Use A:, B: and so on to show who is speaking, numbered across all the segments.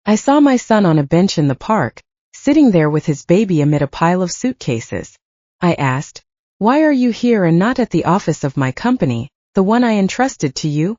A: I saw my son on a bench in the park, sitting there with his baby amid a pile of suitcases. I asked, "Why are you here and not at the office of my company, the one I entrusted to you?"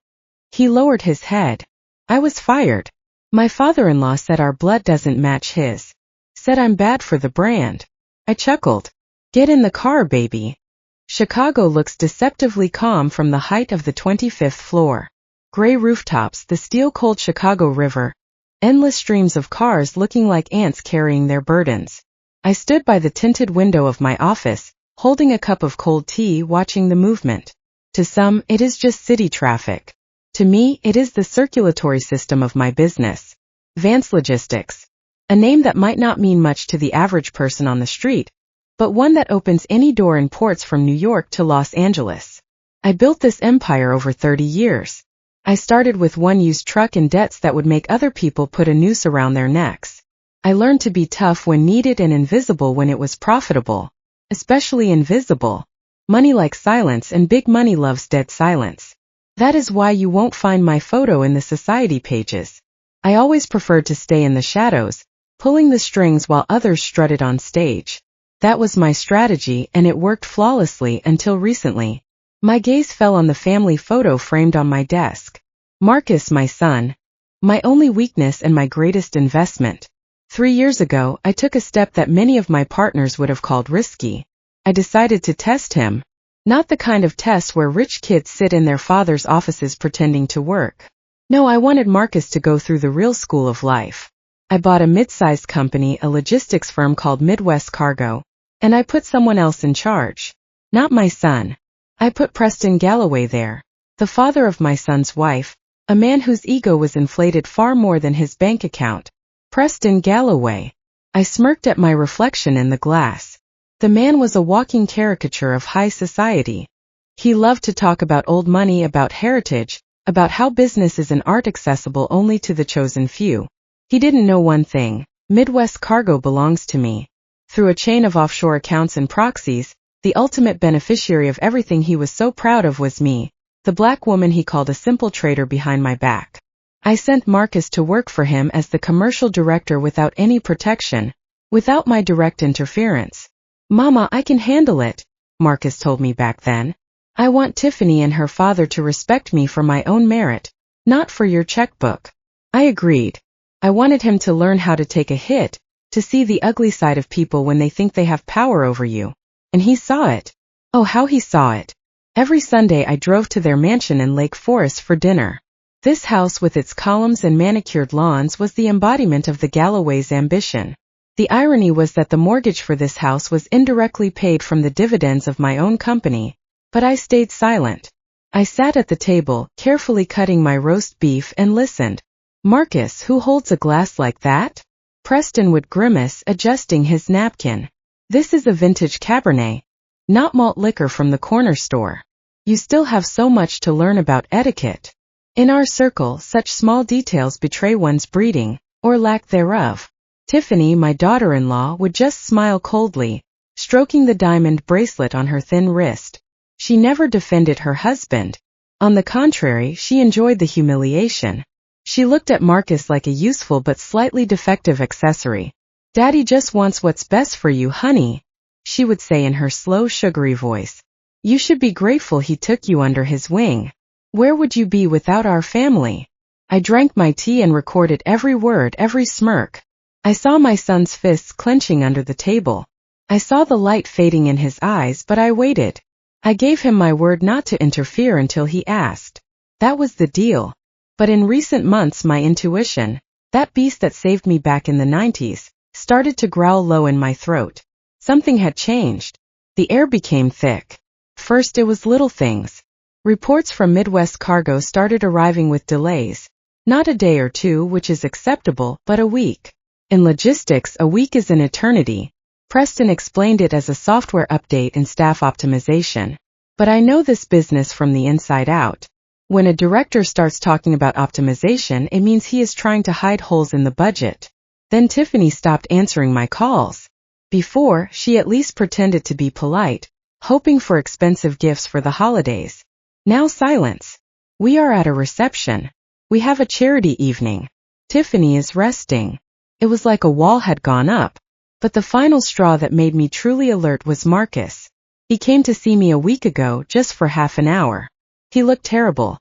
A: He lowered his head. "I was fired. My father-in-law said our blood doesn't match his. Said I'm bad for the brand." I chuckled. "Get in the car, baby." Chicago looks deceptively calm from the height of the 25th floor. Gray rooftops, the steel-cold Chicago River, endless streams of cars looking like ants carrying their burdens. I stood by the tinted window of my office, holding a cup of cold tea, watching the movement. To some, it is just city traffic. To me, it is the circulatory system of my business. Vance Logistics. A name that might not mean much to the average person on the street, but one that opens any door in ports from New York to Los Angeles. I built this empire over 30 years. I started with one used truck and debts that would make other people put a noose around their necks. I learned to be tough when needed and invisible when it was profitable. Especially invisible. Money likes silence and big money loves dead silence. That is why you won't find my photo in the society pages. I always preferred to stay in the shadows, pulling the strings while others strutted on stage. That was my strategy and it worked flawlessly until recently. My gaze fell on the family photo framed on my desk. Marcus, my son. My only weakness and my greatest investment. 3 years ago, I took a step that many of my partners would have called risky. I decided to test him. Not the kind of test where rich kids sit in their father's offices pretending to work. No, I wanted Marcus to go through the real school of life. I bought a mid-sized company, a logistics firm called Midwest Cargo, and I put someone else in charge. Not my son. I put Preston Galloway there, the father of my son's wife, a man whose ego was inflated far more than his bank account. Preston Galloway. I smirked at my reflection in the glass. The man was a walking caricature of high society. He loved to talk about old money, about heritage, about how business is an art accessible only to the chosen few. He didn't know one thing: Midwest Cargo belongs to me. Through a chain of offshore accounts and proxies, the ultimate beneficiary of everything he was so proud of was me, the black woman he called a simple trader behind my back. I sent Marcus to work for him as the commercial director without any protection, without my direct interference. "Mama, I can handle it," Marcus told me back then. "I want Tiffany and her father to respect me for my own merit, not for your checkbook." I agreed. I wanted him to learn how to take a hit, to see the ugly side of people when they think they have power over you. And he saw it. Oh, how he saw it. Every Sunday I drove to their mansion in Lake Forest for dinner. This house with its columns and manicured lawns was the embodiment of the Galloway's ambition. The irony was that the mortgage for this house was indirectly paid from the dividends of my own company, but I stayed silent. I sat at the table, carefully cutting my roast beef and listened. "Marcus, who holds a glass like that?" Preston would grimace, adjusting his napkin. "This is a vintage Cabernet, not malt liquor from the corner store." You still have so much to learn about etiquette. In our circle, such small details betray one's breeding, or lack thereof. Tiffany, my daughter-in-law, would just smile coldly, stroking the diamond bracelet on her thin wrist. She never defended her husband. On the contrary, she enjoyed the humiliation. She looked at Marcus like a useful but slightly defective accessory. "Daddy just wants what's best for you, honey," she would say in her slow, sugary voice. "You should be grateful he took you under his wing. Where would you be without our family?" I drank my tea and recorded every word, every smirk. I saw my son's fists clenching under the table. I saw the light fading in his eyes, but I waited. I gave him my word not to interfere until he asked. That was the deal. But in recent months my intuition, that beast that saved me back in the 90s, started to growl low in my throat. Something had changed. The air became thick. First it was little things. Reports from Midwest Cargo started arriving with delays. Not a day or two, which is acceptable, but a week. In logistics, a week is an eternity. Preston explained it as a software update and staff optimization. But I know this business from the inside out. When a director starts talking about optimization, it means he is trying to hide holes in the budget. Then Tiffany stopped answering my calls. Before, she at least pretended to be polite, hoping for expensive gifts for the holidays. Now silence. We are at a reception. We have a charity evening. Tiffany is resting. It was like a wall had gone up. But the final straw that made me truly alert was Marcus. He came to see me a week ago just for half an hour. He looked terrible.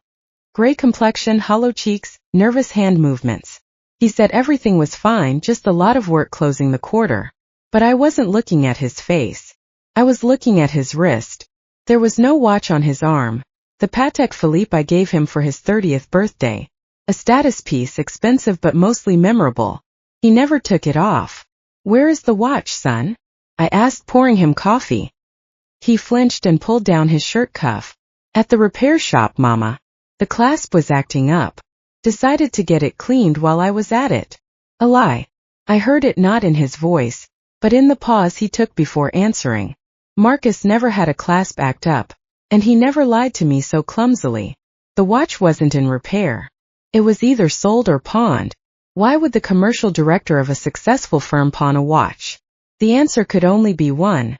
A: Gray complexion, hollow cheeks, nervous hand movements. He said everything was fine, just a lot of work closing the quarter. But I wasn't looking at his face. I was looking at his wrist. There was no watch on his arm. The Patek Philippe I gave him for his 30th birthday. A status piece, expensive but mostly memorable. He never took it off. Where is the watch, son? I asked, pouring him coffee. He flinched and pulled down his shirt cuff. At the repair shop, Mama. The clasp was acting up. Decided to get it cleaned while I was at it. A lie. I heard it not in his voice, but in the pause he took before answering. Marcus never had a clasp act up, and he never lied to me so clumsily. The watch wasn't in repair. It was either sold or pawned. Why would the commercial director of a successful firm pawn a watch? The answer could only be one.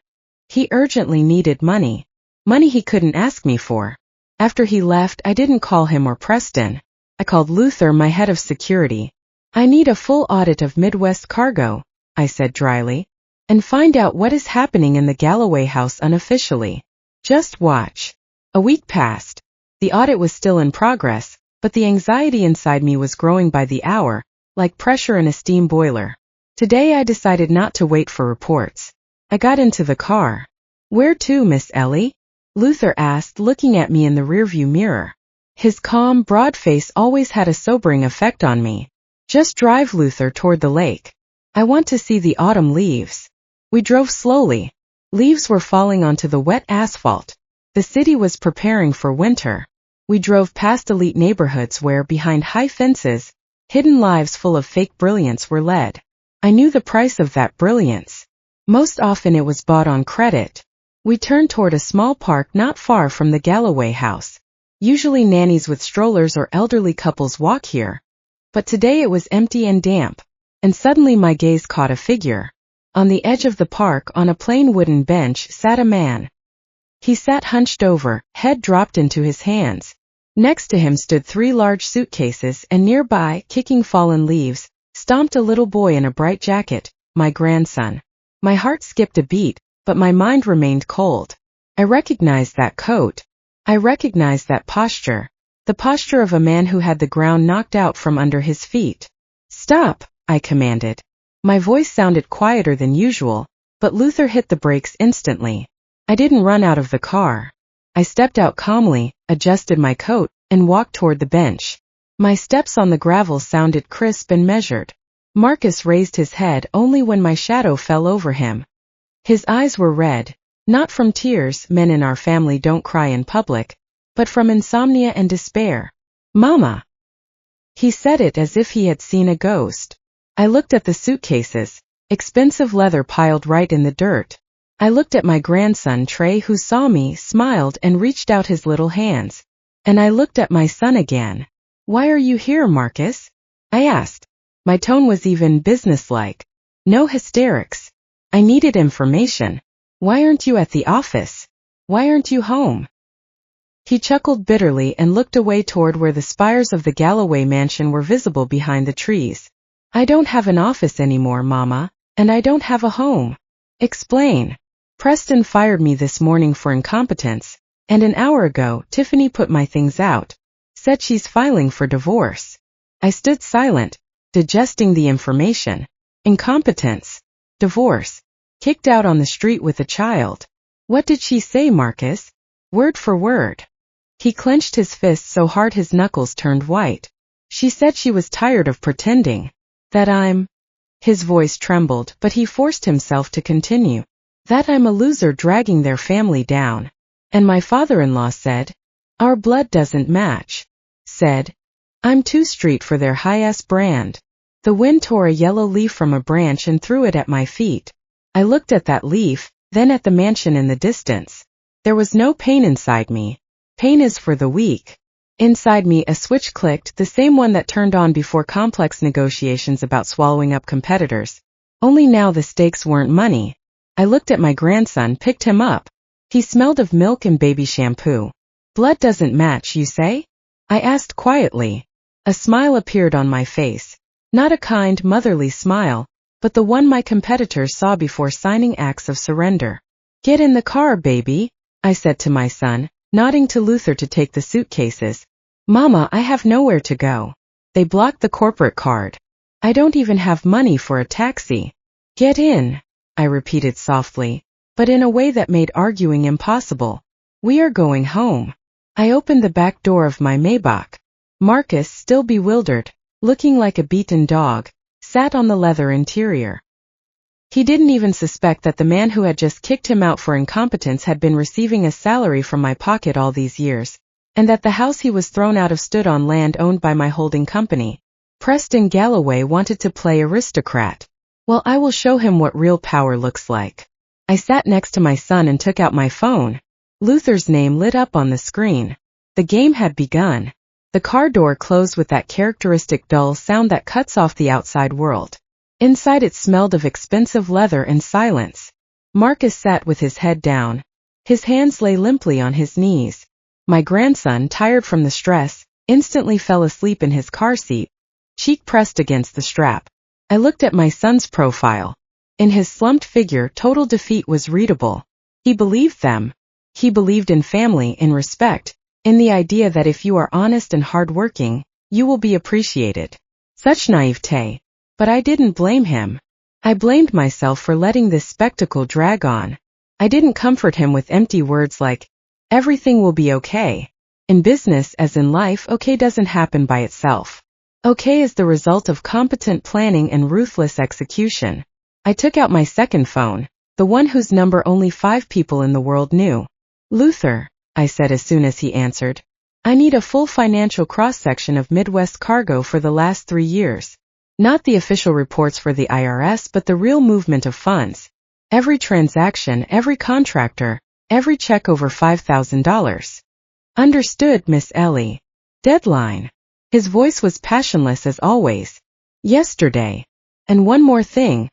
A: He urgently needed money. Money he couldn't ask me for. After he left, I didn't call him or Preston. I called Luther, my head of security. I need a full audit of Midwest Cargo, I said dryly, and find out what is happening in the Galloway house unofficially. Just watch. A week passed. The audit was still in progress, but the anxiety inside me was growing by the hour, like pressure in a steam boiler. Today I decided not to wait for reports. I got into the car. Where to, Miss Ellie? Luther asked, looking at me in the rearview mirror. His calm, broad face always had a sobering effect on me. Just drive, Luther, toward the lake. I want to see the autumn leaves. We drove slowly. Leaves were falling onto the wet asphalt. The city was preparing for winter. We drove past elite neighborhoods where, behind high fences, hidden lives full of fake brilliance were led. I knew the price of that brilliance. Most often it was bought on credit. We turned toward a small park not far from the Galloway house. Usually nannies with strollers or elderly couples walk here. But today it was empty and damp. And suddenly my gaze caught a figure. On the edge of the park, on a plain wooden bench, sat a man. He sat hunched over, head dropped into his hands. Next to him stood 3 large suitcases, and nearby, kicking fallen leaves, stomped a little boy in a bright jacket, my grandson. My heart skipped a beat, but my mind remained cold. I recognized that coat. I recognized that posture. The posture of a man who had the ground knocked out from under his feet. Stop, I commanded. My voice sounded quieter than usual, but Luther hit the brakes instantly. I didn't run out of the car. I stepped out calmly, adjusted my coat, and walked toward the bench. My steps on the gravel sounded crisp and measured. Marcus raised his head only when my shadow fell over him. His eyes were red, not from tears, men in our family don't cry in public, but from insomnia and despair. Mama! He said it as if he had seen a ghost. I looked at the suitcases, expensive leather piled right in the dirt. I looked at my grandson Trey, who saw me, smiled, and reached out his little hands. And I looked at my son again. Why are you here, Marcus? I asked. My tone was even businesslike. No hysterics. I needed information. Why aren't you at the office? Why aren't you home? He chuckled bitterly and looked away toward where the spires of the Galloway mansion were visible behind the trees. I don't have an office anymore, Mama, and I don't have a home. Explain. Preston fired me this morning for incompetence, and an hour ago Tiffany put my things out, said she's filing for divorce. I stood silent, digesting the information. Incompetence. Divorce. Kicked out on the street with a child. What did she say, Marcus? Word for word. He clenched his fist so hard his knuckles turned white. She said she was tired of pretending. That I'm... His voice trembled, but he forced himself to continue. That I'm a loser dragging their family down. And my father-in-law said, our blood doesn't match. Said, I'm too street for their high-ass brand. The wind tore a yellow leaf from a branch and threw it at my feet. I looked at that leaf, then at the mansion in the distance. There was no pain inside me. Pain is for the weak. Inside me a switch clicked, the same one that turned on before complex negotiations about swallowing up competitors. Only now the stakes weren't money. I looked at my grandson, picked him up. He smelled of milk and baby shampoo. Blood doesn't match, you say? I asked quietly. A smile appeared on my face. Not a kind, motherly smile, but the one my competitors saw before signing acts of surrender. "Get in the car, baby," I said to my son, nodding to Luther to take the suitcases. "Mama, I have nowhere to go. They blocked the corporate card. I don't even have money for a taxi." "Get in," I repeated softly, but in a way that made arguing impossible. "We are going home." I opened the back door of my Maybach. Marcus, still bewildered, looking like a beaten dog, sat on the leather interior. He didn't even suspect that the man who had just kicked him out for incompetence had been receiving a salary from my pocket all these years, and that the house he was thrown out of stood on land owned by my holding company. Preston Galloway wanted to play aristocrat. Well, I will show him what real power looks like. I sat next to my son and took out my phone. Luther's name lit up on the screen. The game had begun. The car door closed with that characteristic dull sound that cuts off the outside world. Inside it smelled of expensive leather and silence. Marcus sat with his head down. His hands lay limply on his knees. My grandson, tired from the stress, instantly fell asleep in his car seat, cheek pressed against the strap. I looked at my son's profile. In his slumped figure, total defeat was readable. He believed them. He believed in family, in respect, in the idea that if you are honest and hardworking, you will be appreciated. Such naivete. But I didn't blame him. I blamed myself for letting this spectacle drag on. I didn't comfort him with empty words like, "Everything will be okay." In business as in life, okay doesn't happen by itself. Okay is the result of competent planning and ruthless execution. I took out my second phone, the one whose number only 5 people in the world knew. "Luther," I said as soon as he answered, "I need a full financial cross-section of Midwest cargo for the last 3 years. Not the official reports for the IRS, but the real movement of funds. Every transaction, every contractor, every check over $5,000. "Understood, Miss Ellie." Deadline. His voice was passionless as always. "Yesterday. And one more thing.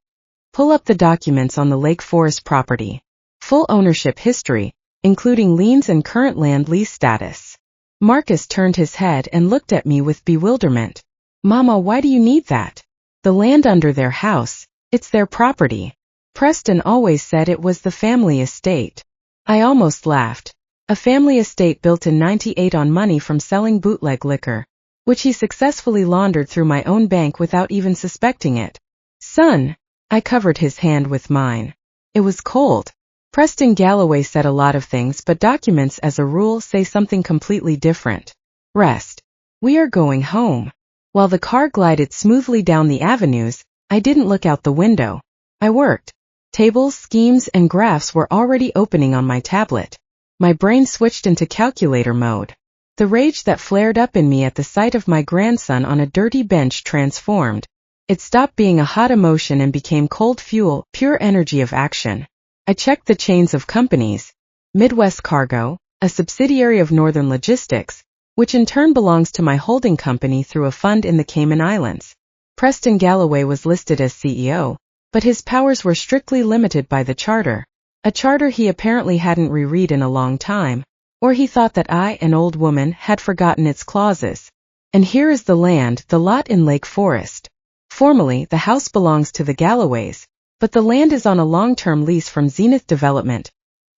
A: Pull up the documents on the Lake Forest property. Full ownership history, including liens and current land lease status." Marcus turned his head and looked at me with bewilderment. "Mama, why do you need that? The land under their house, it's their property. Preston always said it was the family estate." I almost laughed. A family estate built in '98 on money from selling bootleg liquor, which he successfully laundered through my own bank without even suspecting it. "Son," I covered his hand with mine. It was cold. Preston Galloway said a lot of things, but documents as a rule say something completely different. Rest. "We are going home." While the car glided smoothly down the avenues, I didn't look out the window. I worked. Tables, schemes, and graphs were already opening on my tablet. My brain switched into calculator mode. The rage that flared up in me at the sight of my grandson on a dirty bench transformed. It stopped being a hot emotion and became cold fuel, pure energy of action. I checked the chains of companies. Midwest Cargo, a subsidiary of Northern Logistics, which in turn belongs to my holding company through a fund in the Cayman Islands. Preston Galloway was listed as CEO, but his powers were strictly limited by the charter, a charter he apparently hadn't reread in a long time, or he thought that I, an old woman, had forgotten its clauses. And here is the land, the lot in Lake Forest. Formally, the house belongs to the Galloways, but the land is on a long-term lease from Zenith Development,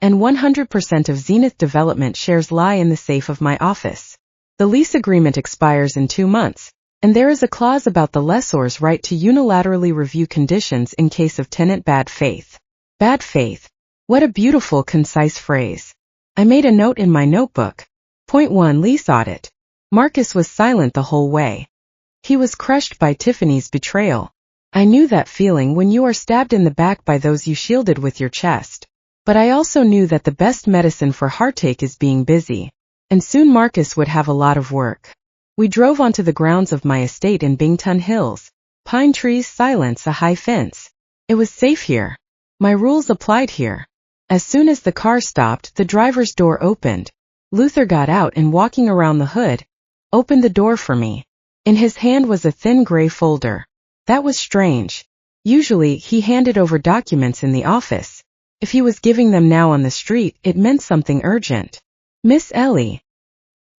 A: and 100% of Zenith Development shares lie in the safe of my office. The lease agreement expires in 2 months, and there is a clause about the lessor's right to unilaterally review conditions in case of tenant bad faith. Bad faith. What a beautiful, concise phrase. I made a note in my notebook. Point 1, lease audit. Marcus was silent the whole way. He was crushed by Tiffany's betrayal. I knew that feeling when you are stabbed in the back by those you shielded with your chest. But I also knew that the best medicine for heartache is being busy. And soon Marcus would have a lot of work. We drove onto the grounds of my estate in Bington Hills. Pine trees, silence, a high fence. It was safe here. My rules applied here. As soon as the car stopped, the driver's door opened. Luther got out and, walking around the hood, opened the door for me. In his hand was a thin gray folder. That was strange. Usually, he handed over documents in the office. If he was giving them now on the street, it meant something urgent. "Miss Ellie."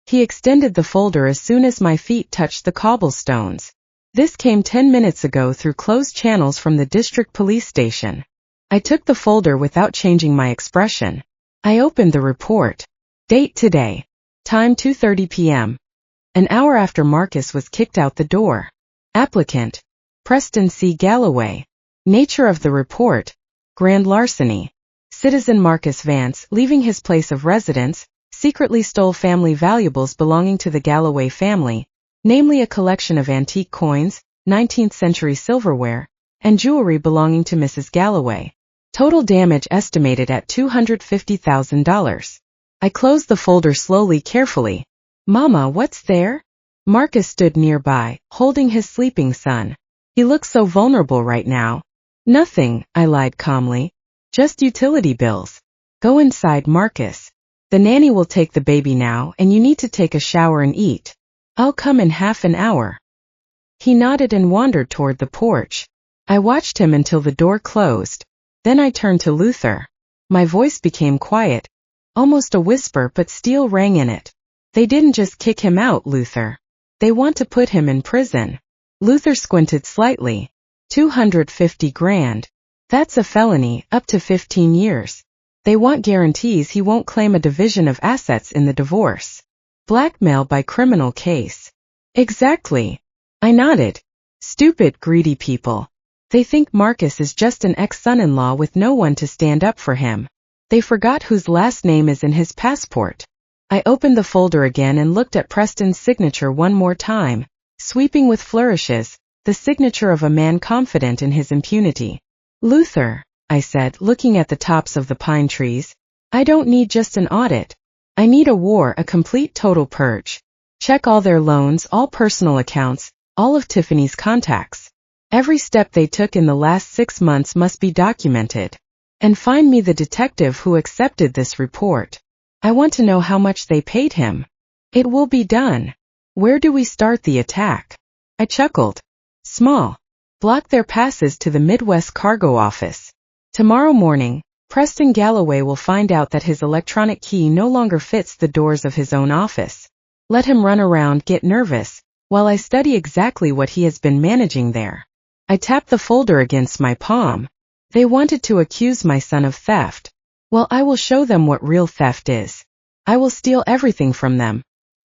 A: He extended the folder as soon as my feet touched the cobblestones. This came 10 minutes ago through closed channels from the district police station. I took the folder without changing my expression. I opened the report. Date today. Time 2:30 p.m. An hour after Marcus was kicked out the door. Applicant: Preston C. Galloway. Nature of the report: grand larceny. Citizen Marcus Vance, leaving his place of residence, secretly stole family valuables belonging to the Galloway family, namely a collection of antique coins, 19th century silverware, and jewelry belonging to Mrs. Galloway. Total damage estimated at $250,000. I closed the folder slowly, carefully. Mama, what's there? Marcus stood nearby, holding his sleeping son. He looks so vulnerable right now. Nothing, I lied calmly. Just utility bills. Go inside, Marcus. The nanny will take the baby now, and you need to take a shower and eat. I'll come in half an hour. He nodded and wandered toward the porch. I watched him until the door closed. Then I turned to Luther. My voice became quiet, almost a whisper, but steel rang in it. They didn't just kick him out, Luther. They want to put him in prison. Luther squinted slightly. 250 grand. That's a felony, up to 15 years. They want guarantees he won't claim a division of assets in the divorce. Blackmail by criminal case. Exactly. I nodded. Stupid, greedy people. They think Marcus is just an ex-son-in-law with no one to stand up for him. They forgot whose last name is in his passport. I opened the folder again and looked at Preston's signature one more time, sweeping with flourishes, the signature of a man confident in his impunity. Luther, I said, looking at the tops of the pine trees, I don't need just an audit. I need a war, a complete total purge. Check all their loans, all personal accounts, all of Tiffany's contacts. Every step they took in the last 6 months must be documented. And find me the detective who accepted this report. I want to know how much they paid him. It will be done. Where do we start the attack? I chuckled. Small. Block their passes to the Midwest Cargo Office. Tomorrow morning, Preston Galloway will find out that his electronic key no longer fits the doors of his own office. Let him run around, get nervous, while I study exactly what he has been managing there. I tapped the folder against my palm. They wanted to accuse my son of theft. Well, I will show them what real theft is. I will steal everything from them.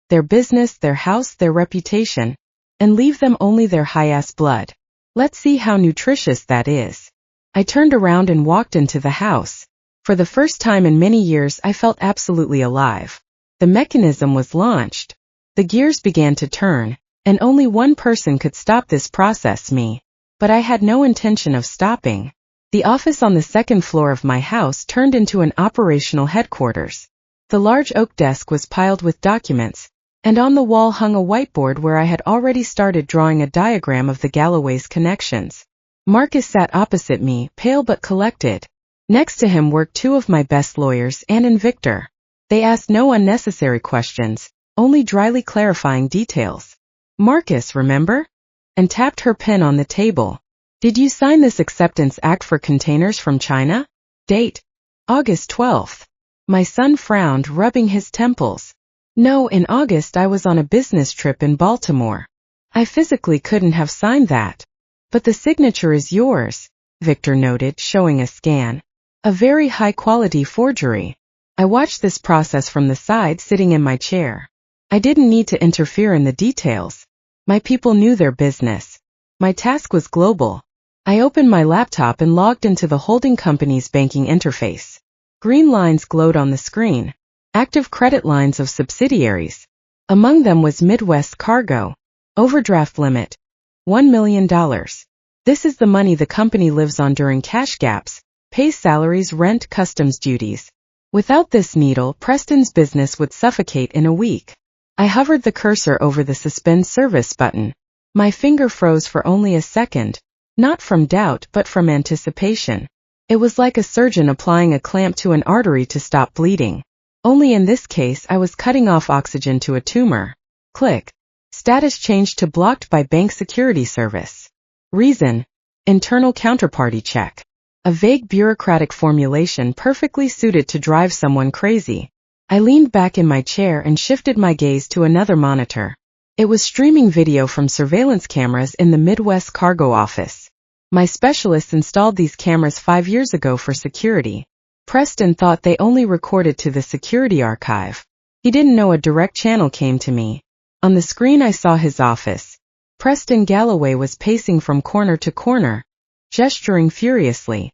A: Their business, their house, their reputation, and leave them only their high-ass blood. Let's see how nutritious that is. I turned around and walked into the house. For the first time in many years, I felt absolutely alive. The mechanism was launched. The gears began to turn, and only one person could stop this process, me. But I had no intention of stopping. The office on the second floor of my house turned into an operational headquarters. The large oak desk was piled with documents, and on the wall hung a whiteboard where I had already started drawing a diagram of the Galloway's connections. Marcus sat opposite me, pale but collected. Next to him worked 2 of my best lawyers, Anne and Victor. They asked no unnecessary questions, only dryly clarifying details. Marcus, remember? And tapped her pen on the table. Did you sign this acceptance act for containers from China? Date: August 12th. My son frowned, rubbing his temples. No, in August I was on a business trip in Baltimore. I physically couldn't have signed that. But the signature is yours, Victor noted, showing a scan. A very high-quality forgery. I watched this process from the side, sitting in my chair. I didn't need to interfere in the details. My people knew their business. My task was global. I opened my laptop and logged into the holding company's banking interface. Green lines glowed on the screen. Active credit lines of subsidiaries. Among them was Midwest Cargo. Overdraft limit: $1 million. This is the money the company lives on during cash gaps, pays salaries, rent, customs duties. Without this needle, Preston's business would suffocate in a week. I hovered the cursor over the suspend service button. My finger froze for only a second, not from doubt but from anticipation. It was like a surgeon applying a clamp to an artery to stop bleeding. Only in this case I was cutting off oxygen to a tumor. Click. Status changed to blocked by Bank Security Service. Reason: internal counterparty check. A vague bureaucratic formulation perfectly suited to drive someone crazy. I leaned back in my chair and shifted my gaze to another monitor. It was streaming video from surveillance cameras in the Midwest cargo office. My specialists installed these cameras 5 years ago for security. Preston thought they only recorded to the security archive. He didn't know a direct channel came to me. On the screen I saw his office. Preston Galloway was pacing from corner to corner, gesturing furiously.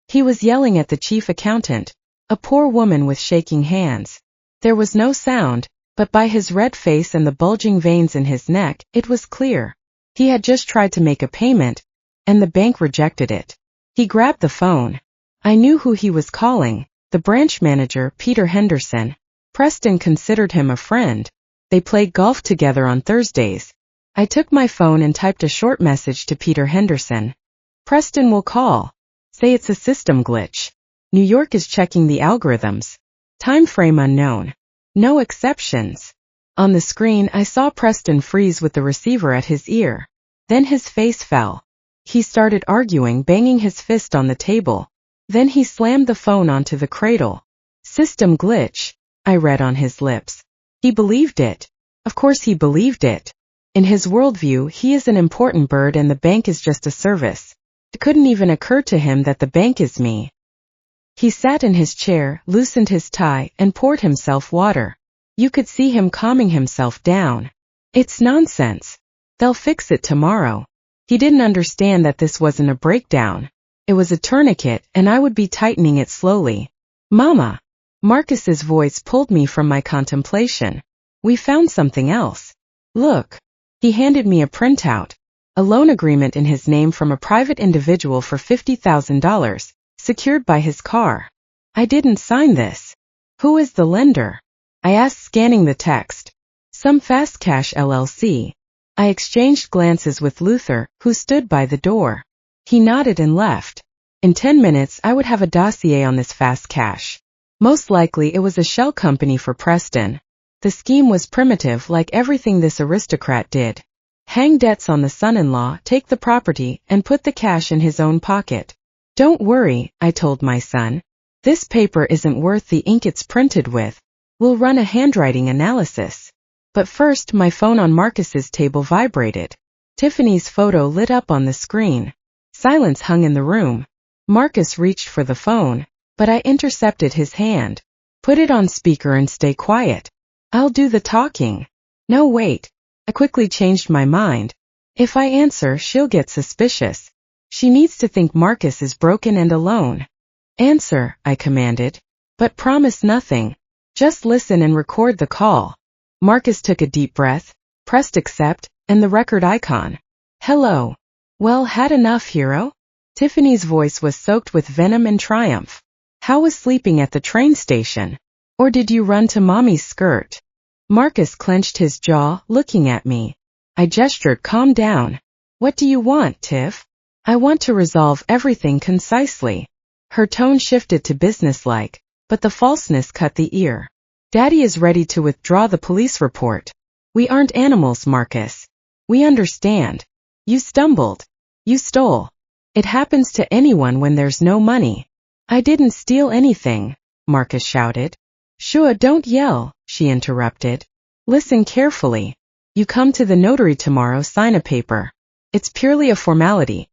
A: He was yelling at the chief accountant, a poor woman with shaking hands. There was no sound, but by his red face and the bulging veins in his neck, it was clear. He had just tried to make a payment, and the bank rejected it. He grabbed the phone. I knew who he was calling, the branch manager, Peter Henderson. Preston considered him a friend. They played golf together on Thursdays. I took my phone and typed a short message to Peter Henderson. Preston will call. Say it's a system glitch. New York is checking the algorithms. Time frame unknown. No exceptions. On the screen I saw Preston freeze with the receiver at his ear. Then his face fell. He started arguing, banging his fist on the table. Then he slammed the phone onto the cradle. System glitch, I read on his lips. He believed it. Of course he believed it. In his worldview, he is an important bird and the bank is just a service. It couldn't even occur to him that the bank is me. He sat in his chair, loosened his tie, and poured himself water. You could see him calming himself down. It's nonsense. They'll fix it tomorrow. He didn't understand that this wasn't a breakdown. It was a tourniquet, and I would be tightening it slowly. Mama! Marcus's voice pulled me from my contemplation. We found something else. Look. He handed me a printout. A loan agreement in his name from a private individual for $50,000, secured by his car. I didn't sign this. Who is the lender? I asked, scanning the text. Some Fast Cash LLC. I exchanged glances with Luther, who stood by the door. He nodded and left. In 10 minutes I would have a dossier on this Fast Cash. Most likely it was a shell company for Preston. The scheme was primitive, like everything this aristocrat did. Hang debts on the son-in-law, take the property, and put the cash in his own pocket. Don't worry, I told my son. This paper isn't worth the ink it's printed with. We'll run a handwriting analysis. But first my phone on Marcus's table vibrated. Tiffany's photo lit up on the screen. Silence hung in the room. Marcus reached for the phone, but I intercepted his hand. Put it on speaker and stay quiet. I'll do the talking. No, wait. I quickly changed my mind. If I answer, she'll get suspicious. She needs to think Marcus is broken and alone. Answer, I commanded. But promise nothing. Just listen and record the call. Marcus took a deep breath, pressed accept, and the record icon. Hello. Well, had enough, hero? Tiffany's voice was soaked with venom and triumph. How was sleeping at the train station? Or did you run to mommy's skirt? Marcus clenched his jaw, looking at me. I gestured, calm down. What do you want, Tiff? I want to resolve everything concisely. Her tone shifted to businesslike, but the falseness cut the ear. Daddy is ready to withdraw the police report. We aren't animals, Marcus. We understand. You stumbled. You stole. It happens to anyone when there's no money. I didn't steal anything, Marcus shouted. Shua, don't yell, she interrupted. Listen carefully. You come to the notary tomorrow, sign a paper. It's purely a formality.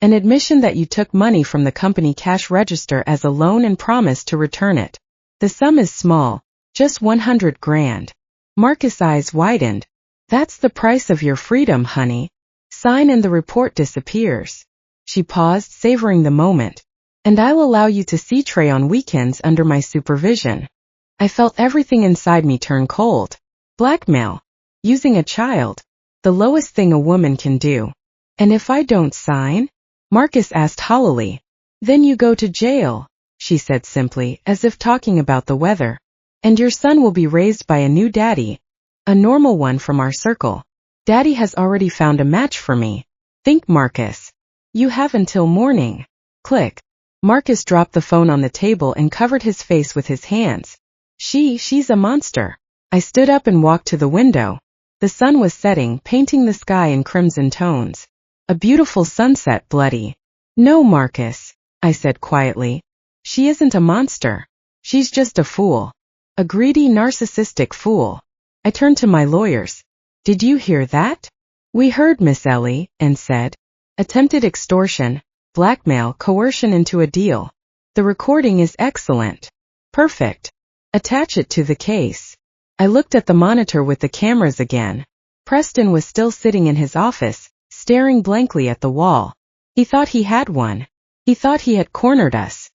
A: An admission that you took money from the company cash register as a loan and promised to return it. The sum is small, just 100 grand. Marcus' eyes widened. That's the price of your freedom, honey. Sign and the report disappears. She paused, savoring the moment. And I'll allow you to see Trey on weekends under my supervision. I felt everything inside me turn cold. Blackmail. Using a child. The lowest thing a woman can do. And if I don't sign? Marcus asked hollowly. Then you go to jail, she said simply, as if talking about the weather. And your son will be raised by a new daddy. A normal one from our circle. Daddy has already found a match for me. Think, Marcus. You have until morning. Click. Marcus dropped the phone on the table and covered his face with his hands. She's a monster. I stood up and walked to the window. The sun was setting, painting the sky in crimson tones. A beautiful sunset, bloody. No, Marcus, I said quietly. She isn't a monster. She's just a fool. A greedy, narcissistic fool. I turned to my lawyers. Did you hear that? We heard, Miss Ellie, and said. Attempted extortion, blackmail, coercion into a deal. The recording is excellent. Perfect. Attach it to the case. I looked at the monitor with the cameras again. Preston was still sitting in his office, staring blankly at the wall. He thought he had won. He thought he had cornered us.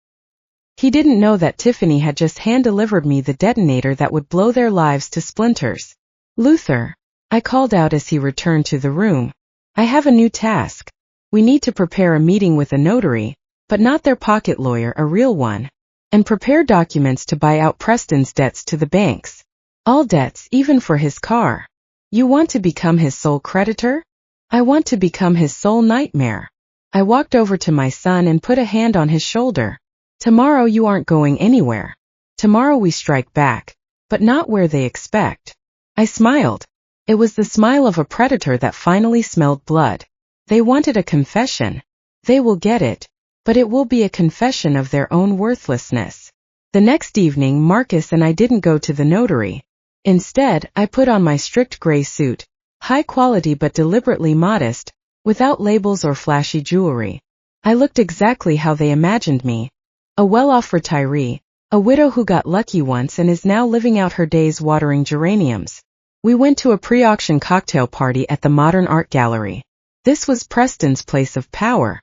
A: He didn't know that Tiffany had just hand-delivered me the detonator that would blow their lives to splinters. Luther, I called out as he returned to the room. I have a new task. We need to prepare a meeting with a notary, but not their pocket lawyer, a real one, and prepare documents to buy out Preston's debts to the banks. All debts, even for his car. You want to become his sole creditor? I want to become his sole nightmare. I walked over to my son and put a hand on his shoulder. Tomorrow you aren't going anywhere. Tomorrow we strike back, but not where they expect. I smiled. It was the smile of a predator that finally smelled blood. They wanted a confession. They will get it, but it will be a confession of their own worthlessness. The next evening Marcus and I didn't go to the notary. Instead, I put on my strict gray suit, high quality but deliberately modest, without labels or flashy jewelry. I looked exactly how they imagined me. A well-off retiree, a widow who got lucky once and is now living out her days watering geraniums. We went to a pre-auction cocktail party at the Modern Art Gallery. This was Preston's place of power.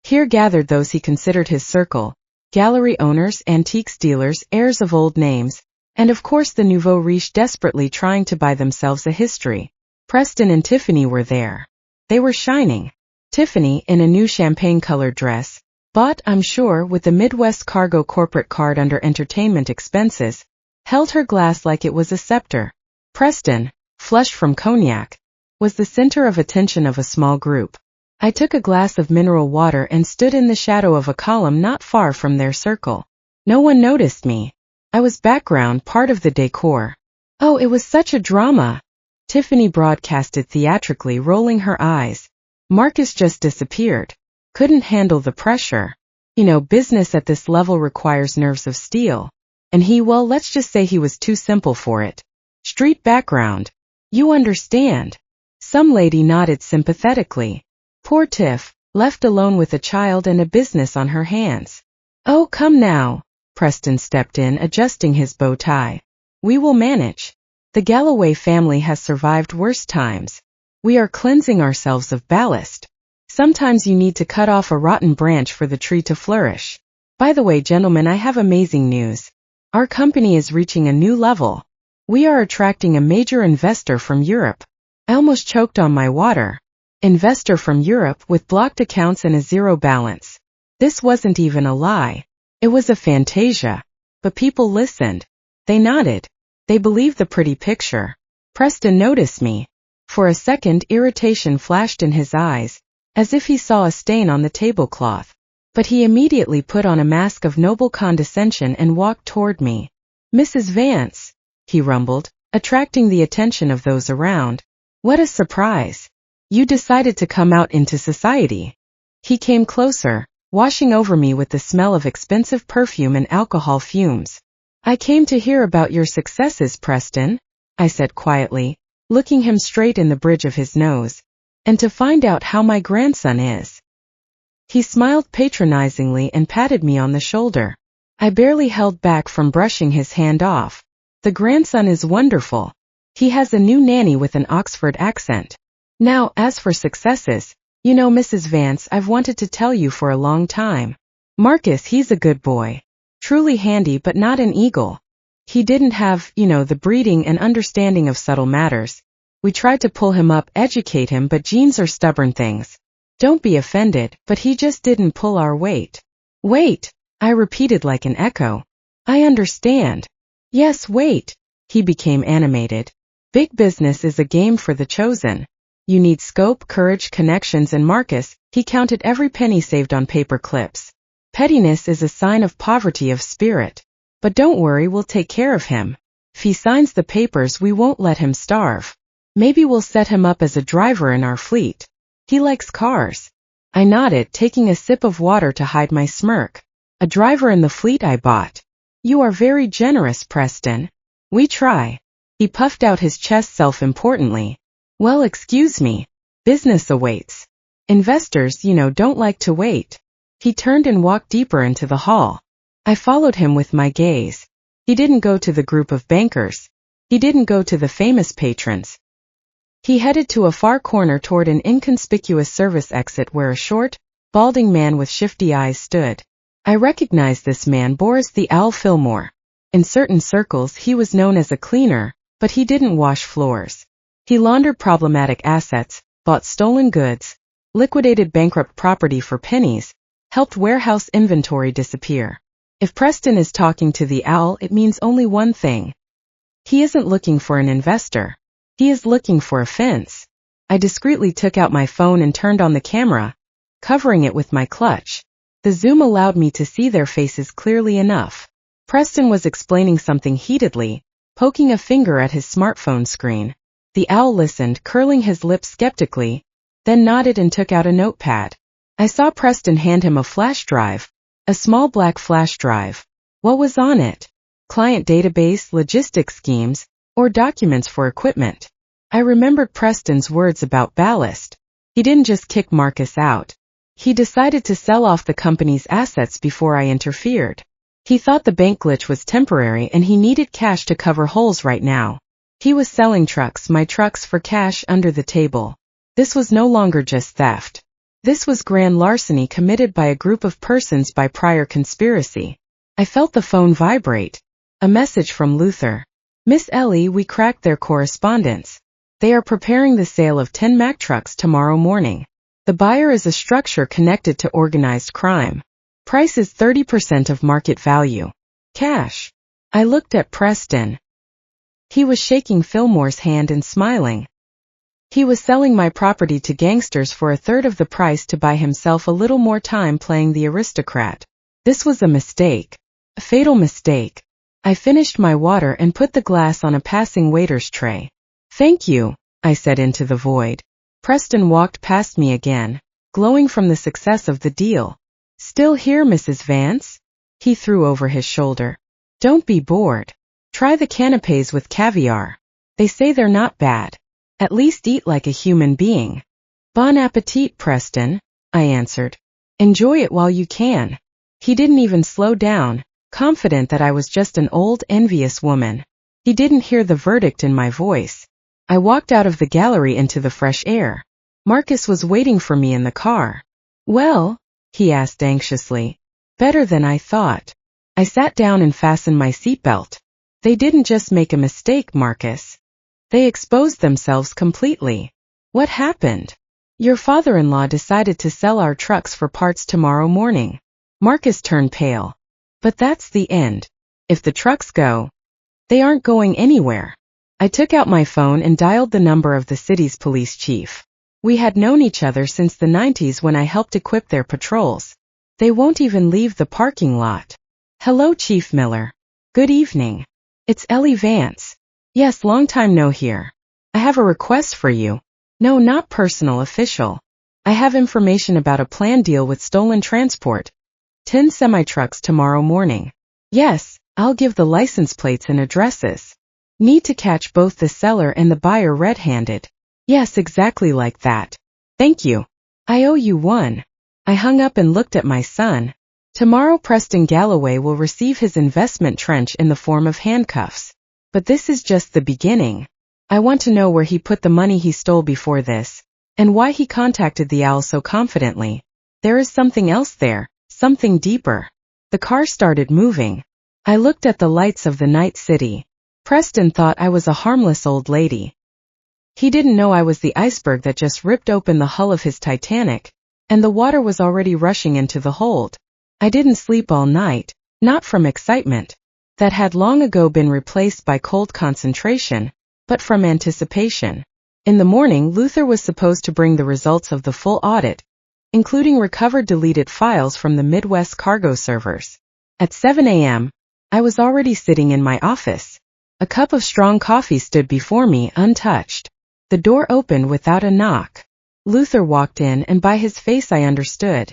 A: Here gathered those he considered his circle, gallery owners, antiques dealers, heirs of old names, and of course the nouveau riche desperately trying to buy themselves a history. Preston and Tiffany were there. They were shining. Tiffany, in a new champagne-colored dress, bought, I'm sure, with the Midwest Cargo corporate card under entertainment expenses, held her glass like it was a scepter. Preston, flushed from cognac, was the center of attention of a small group. I took a glass of mineral water and stood in the shadow of a column not far from their circle. No one noticed me. I was background, part of the decor. Oh, it was such a drama. Tiffany broadcasted theatrically, rolling her eyes. Marcus just disappeared. Couldn't handle the pressure. You know, business at this level requires nerves of steel. And he, well, let's just say he was too simple for it. Street background. You understand. Some lady nodded sympathetically. Poor Tiff, left alone with a child and a business on her hands. Oh, come now. Preston stepped in, adjusting his bow tie. We will manage. The Galloway family has survived worse times. We are cleansing ourselves of ballast. Sometimes you need to cut off a rotten branch for the tree to flourish. By the way, gentlemen, I have amazing news. Our company is reaching a new level. We are attracting a major investor from Europe. I almost choked on my water. Investor from Europe with blocked accounts and a zero balance. This wasn't even a lie. It was a fantasia. But people listened. They nodded. They believed the pretty picture. Preston noticed me. For a second, irritation flashed in his eyes, as if he saw a stain on the tablecloth. But he immediately put on a mask of noble condescension and walked toward me. Mrs. Vance, he rumbled, attracting the attention of those around. What a surprise. You decided to come out into society. He came closer, washing over me with the smell of expensive perfume and alcohol fumes. I came to hear about your successes, Preston, I said quietly, looking him straight in the bridge of his nose, and to find out how my grandson is. He smiled patronizingly and patted me on the shoulder. I barely held back from brushing his hand off. The grandson is wonderful. He has a new nanny with an Oxford accent. Now, as for successes, you know, Mrs. Vance, I've wanted to tell you for a long time. Marcus, he's a good boy. Truly handy but not an eagle. He didn't have, the breeding and understanding of subtle matters. We tried to pull him up, educate him, but genes are stubborn things. Don't be offended, but he just didn't pull our weight. Wait, I repeated like an echo. I understand. Yes, wait. He became animated. Big business is a game for the chosen. You need scope, courage, connections, and Marcus, he counted every penny saved on paper clips. Pettiness is a sign of poverty of spirit. But don't worry, we'll take care of him. If he signs the papers, we won't let him starve. Maybe we'll set him up as a driver in our fleet. He likes cars. I nodded, taking a sip of water to hide my smirk. A driver in the fleet I bought. You are very generous, Preston. We try. He puffed out his chest self-importantly. Well, excuse me. Business awaits. Investors, don't like to wait. He turned and walked deeper into the hall. I followed him with my gaze. He didn't go to the group of bankers. He didn't go to the famous patrons. He headed to a far corner toward an inconspicuous service exit where a short, balding man with shifty eyes stood. I recognized this man, Boris the Owl Fillmore. In certain circles he was known as a cleaner, but he didn't wash floors. He laundered problematic assets, bought stolen goods, liquidated bankrupt property for pennies, helped warehouse inventory disappear. If Preston is talking to the owl, it means only one thing. He isn't looking for an investor. He is looking for a fence. I discreetly took out my phone and turned on the camera, covering it with my clutch. The zoom allowed me to see their faces clearly enough. Preston was explaining something heatedly, poking a finger at his smartphone screen. The owl listened, curling his lips skeptically, then nodded and took out a notepad. I saw Preston hand him a flash drive, a small black flash drive. What was on it? Client database, logistics schemes, or documents for equipment? I remembered Preston's words about ballast. He didn't just kick Marcus out. He decided to sell off the company's assets before I interfered. He thought the bank glitch was temporary and he needed cash to cover holes right now. He was selling trucks, my trucks, for cash under the table. This was no longer just theft. This was grand larceny committed by a group of persons by prior conspiracy. I felt the phone vibrate. A message from Luther. Miss Ellie, we cracked their correspondence. They are preparing the sale of 10 Mack trucks tomorrow morning. The buyer is a structure connected to organized crime. Price is 30% of market value. Cash. I looked at Preston. He was shaking Fillmore's hand and smiling. He was selling my property to gangsters for a third of the price to buy himself a little more time playing the aristocrat. This was a mistake. A fatal mistake. I finished my water and put the glass on a passing waiter's tray. Thank you, I said into the void. Preston walked past me again, glowing from the success of the deal. Still here, Mrs. Vance? He threw over his shoulder. Don't be bored. Try the canapes with caviar. They say they're not bad. At least eat like a human being. Bon appetit, Preston, I answered. Enjoy it while you can. He didn't even slow down, confident that I was just an old, envious woman. He didn't hear the verdict in my voice. I walked out of the gallery into the fresh air. Marcus was waiting for me in the car. Well? He asked anxiously. Better than I thought. I sat down and fastened my seatbelt. They didn't just make a mistake, Marcus. They exposed themselves completely. What happened? Your father-in-law decided to sell our trucks for parts tomorrow morning. Marcus turned pale. But that's the end. If the trucks go, they aren't going anywhere. I took out my phone and dialed the number of the city's police chief. We had known each other since the 90s when I helped equip their patrols. They won't even leave the parking lot. Hello, Chief Miller. Good evening. It's Ellie Vance. Yes, long time no hear. I have a request for you. No, not personal, official. I have information about a planned deal with stolen transport. 10 semi-trucks tomorrow morning. Yes, I'll give the license plates and addresses. Need to catch both the seller and the buyer red-handed. Yes, exactly like that. Thank you. I owe you one. I hung up and looked at my son. Tomorrow Preston Galloway will receive his investment trench in the form of handcuffs. But this is just the beginning. I want to know where he put the money he stole before this, and why he contacted the owl so confidently. There is something else there, something deeper. The car started moving. I looked at the lights of the night city. Preston thought I was a harmless old lady. He didn't know I was the iceberg that just ripped open the hull of his Titanic, and the water was already rushing into the hold. I didn't sleep all night, not from excitement. That had long ago been replaced by cold concentration, but from anticipation. In the morning, Luther was supposed to bring the results of the full audit, including recovered deleted files from the Midwest cargo servers. At 7 a.m., I was already sitting in my office. A cup of strong coffee stood before me untouched. The door opened without a knock. Luther walked in, and by his face I understood.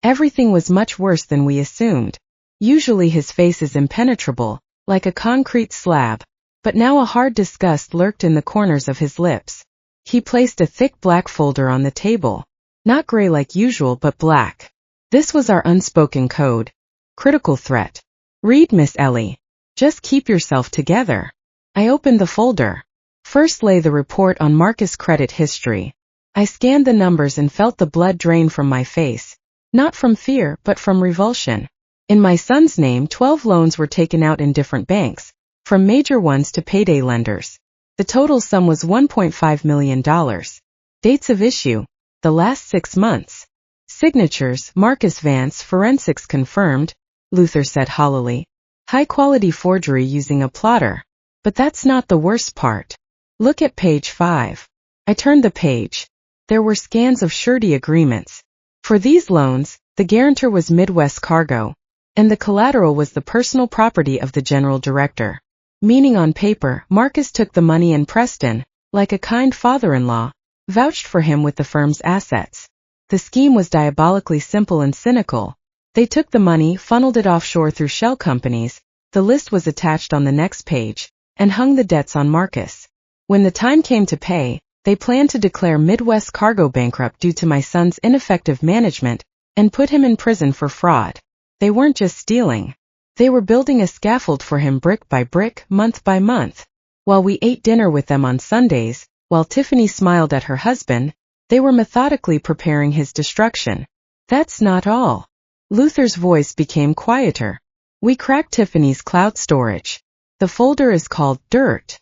A: Everything was much worse than we assumed. Usually his face is impenetrable, like a concrete slab. but now a hard disgust lurked in the corners of his lips. He placed a thick black folder on the table. Not gray like usual but black. This was our unspoken code. Critical threat. Read, Miss Ellie. Just keep yourself together. I opened the folder. First lay the report on Marcus' credit history. I scanned the numbers and felt the blood drain from my face. Not from fear, but from revulsion. In my son's name, 12 loans were taken out in different banks, from major ones to payday lenders. The total sum was $1.5 million. Dates of issue: the last 6 months. Signatures: Marcus Vance, forensics confirmed, Luther said hollowly. High-quality forgery using a plotter. But that's not the worst part. Look at page 5. I turned the page. There were scans of surety agreements. For these loans, the guarantor was Midwest Cargo, and the collateral was the personal property of the general director. Meaning on paper, Marcus took the money and Preston, like a kind father-in-law, vouched for him with the firm's assets. The scheme was diabolically simple and cynical. They took the money, funneled it offshore through shell companies, the list was attached on the next page, and hung the debts on Marcus. When the time came to pay, they planned to declare Midwest Cargo bankrupt due to my son's ineffective management, and put him in prison for fraud. They weren't just stealing. They were building a scaffold for him brick by brick, month by month. While we ate dinner with them on Sundays, while Tiffany smiled at her husband, they were methodically preparing his destruction. That's not all. Luther's voice became quieter. We cracked Tiffany's cloud storage. The folder is called Dirt.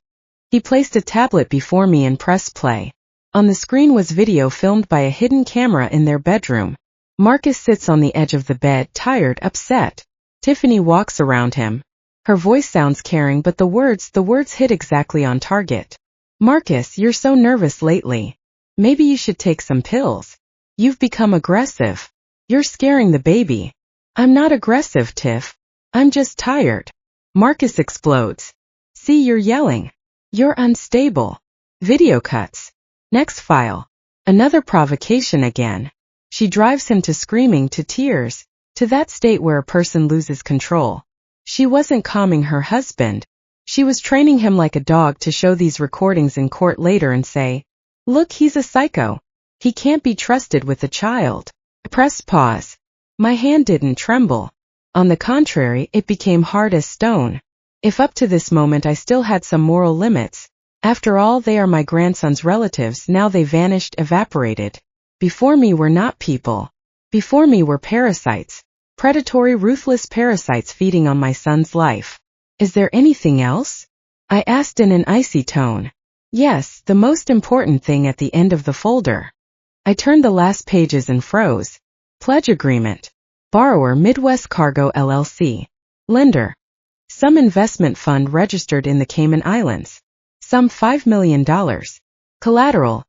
A: He placed a tablet before me and pressed play. On the screen was video filmed by a hidden camera in their bedroom. Marcus sits on the edge of the bed, tired, upset. Tiffany walks around him. Her voice sounds caring, but the words hit exactly on target. Marcus, you're so nervous lately. Maybe you should take some pills. You've become aggressive. You're scaring the baby. I'm not aggressive, Tiff. I'm just tired. Marcus explodes. See, you're yelling. You're unstable. Video cuts. Next file. Another provocation again. She drives him to screaming, to tears, to that state where a person loses control. She wasn't calming her husband. She was training him like a dog to show these recordings in court later and say, "Look, he's a psycho. He can't be trusted with a child." I pressed pause. My hand didn't tremble. On the contrary, it became hard as stone. If up to this moment I still had some moral limits, after all, they are my grandson's relatives, now they vanished, evaporated. Before me were not people. Before me were parasites. Predatory, ruthless parasites feeding on my son's life. Is there anything else? I asked in an icy tone. Yes, the most important thing at the end of the folder. I turned the last pages and froze. Pledge agreement. Borrower Midwest Cargo LLC. Lender. Some investment fund registered in the Cayman Islands. Some $5 million. Collateral.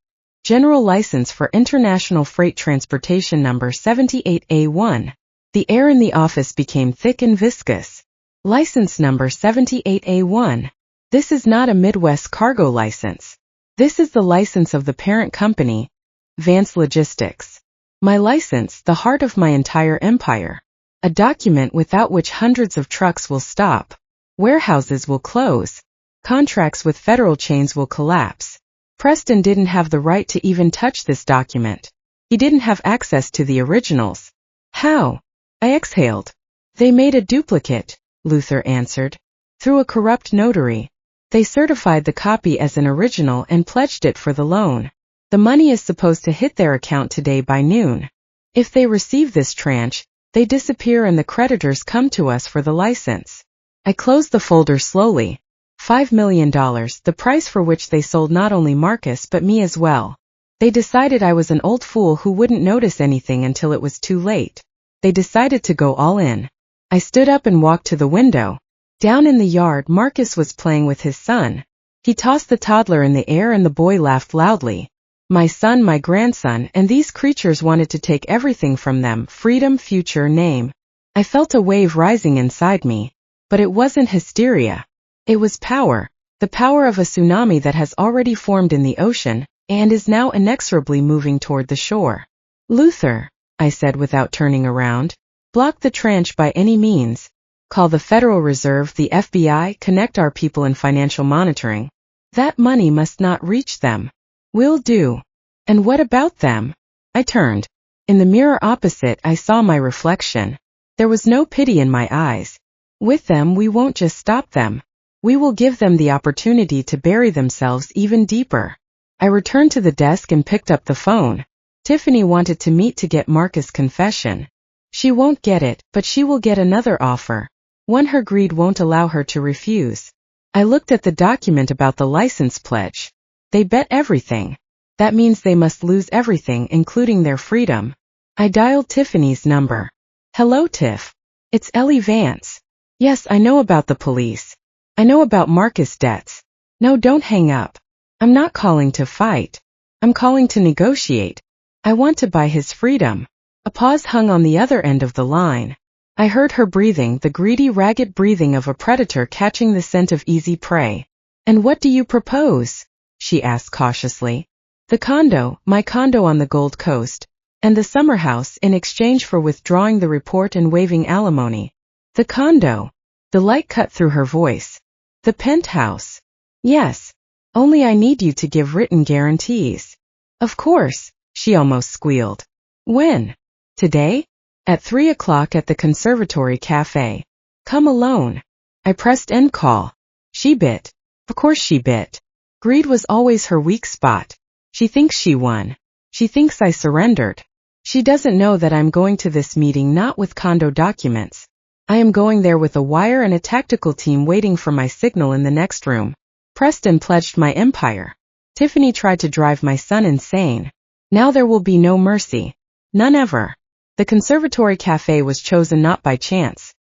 A: General license for international freight transportation number 78A1. The air in the office became thick and viscous. License number 78A1. This is not a Midwest Cargo license. This is the license of the parent company, Vance Logistics. My license, the heart of my entire empire. A document without which hundreds of trucks will stop. Warehouses will close. Contracts with federal chains will collapse. Preston didn't have the right to even touch this document. He didn't have access to the originals. How? I exhaled. They made a duplicate, Luther answered. Through a corrupt notary. They certified the copy as an original and pledged it for the loan. The money is supposed to hit their account today by noon. If they receive this tranche, they disappear and the creditors come to us for the license. I closed the folder slowly. $5 million, the price for which they sold not only Marcus but me as well. They decided I was an old fool who wouldn't notice anything until it was too late. They decided to go all in. I stood up and walked to the window. Down in the yard, Marcus was playing with his son. He tossed the toddler in the air and the boy laughed loudly. My son, my grandson, and these creatures wanted to take everything from them, freedom, future, name. I felt a wave rising inside me. But it wasn't hysteria. It was power. The power of a tsunami that has already formed in the ocean, and is now inexorably moving toward the shore. Luther, I said without turning around, block the tranche by any means. Call the Federal Reserve, the FBI, connect our people in financial monitoring. That money must not reach them. Will do. And what about them? I turned. In the mirror opposite, I saw my reflection. There was no pity in my eyes. With them, we won't just stop them. We will give them the opportunity to bury themselves even deeper. I returned to the desk and picked up the phone. Tiffany wanted to meet to get Marcus' confession. She won't get it, but she will get another offer. One her greed won't allow her to refuse. I looked at the document about the license pledge. They bet everything. That means they must lose everything, including their freedom. I dialed Tiffany's number. Hello, Tiff. It's Ellie Vance. Yes, I know about the police. I know about Marcus' debts. No, don't hang up. I'm not calling to fight. I'm calling to negotiate. I want to buy his freedom. A pause hung on the other end of the line. I heard her breathing, the greedy, ragged breathing of a predator catching the scent of easy prey. And what do you propose? She asked cautiously. The condo, my condo on the Gold Coast, and the summer house in exchange for withdrawing the report and waiving alimony. The condo. The light cut through her voice. The penthouse. Yes. Only I need you to give written guarantees. Of course, she almost squealed. When? Today? At 3 o'clock at the Conservatory Cafe. Come alone. I pressed end call. She bit. Of course she bit. Greed was always her weak spot. She thinks she won. She thinks I surrendered. She doesn't know that I'm going to this meeting not with condo documents. I am going there with a wire and a tactical team waiting for my signal in the next room. Preston pledged my empire. Tiffany tried to drive my son insane. Now there will be no mercy. None ever. The Conservatory Cafe was chosen not by chance.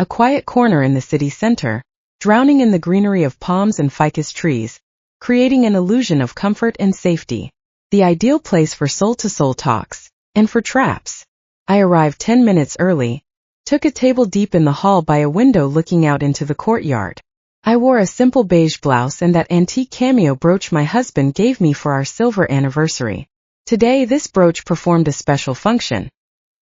A: A quiet corner in the city center, drowning in the greenery of palms and ficus trees, creating an illusion of comfort and safety. The ideal place for soul-to-soul talks, and for traps. I arrived 10 minutes early, took a table deep in the hall by a window looking out into the courtyard. I wore a simple beige blouse and that antique cameo brooch my husband gave me for our silver anniversary. Today this brooch performed a special function.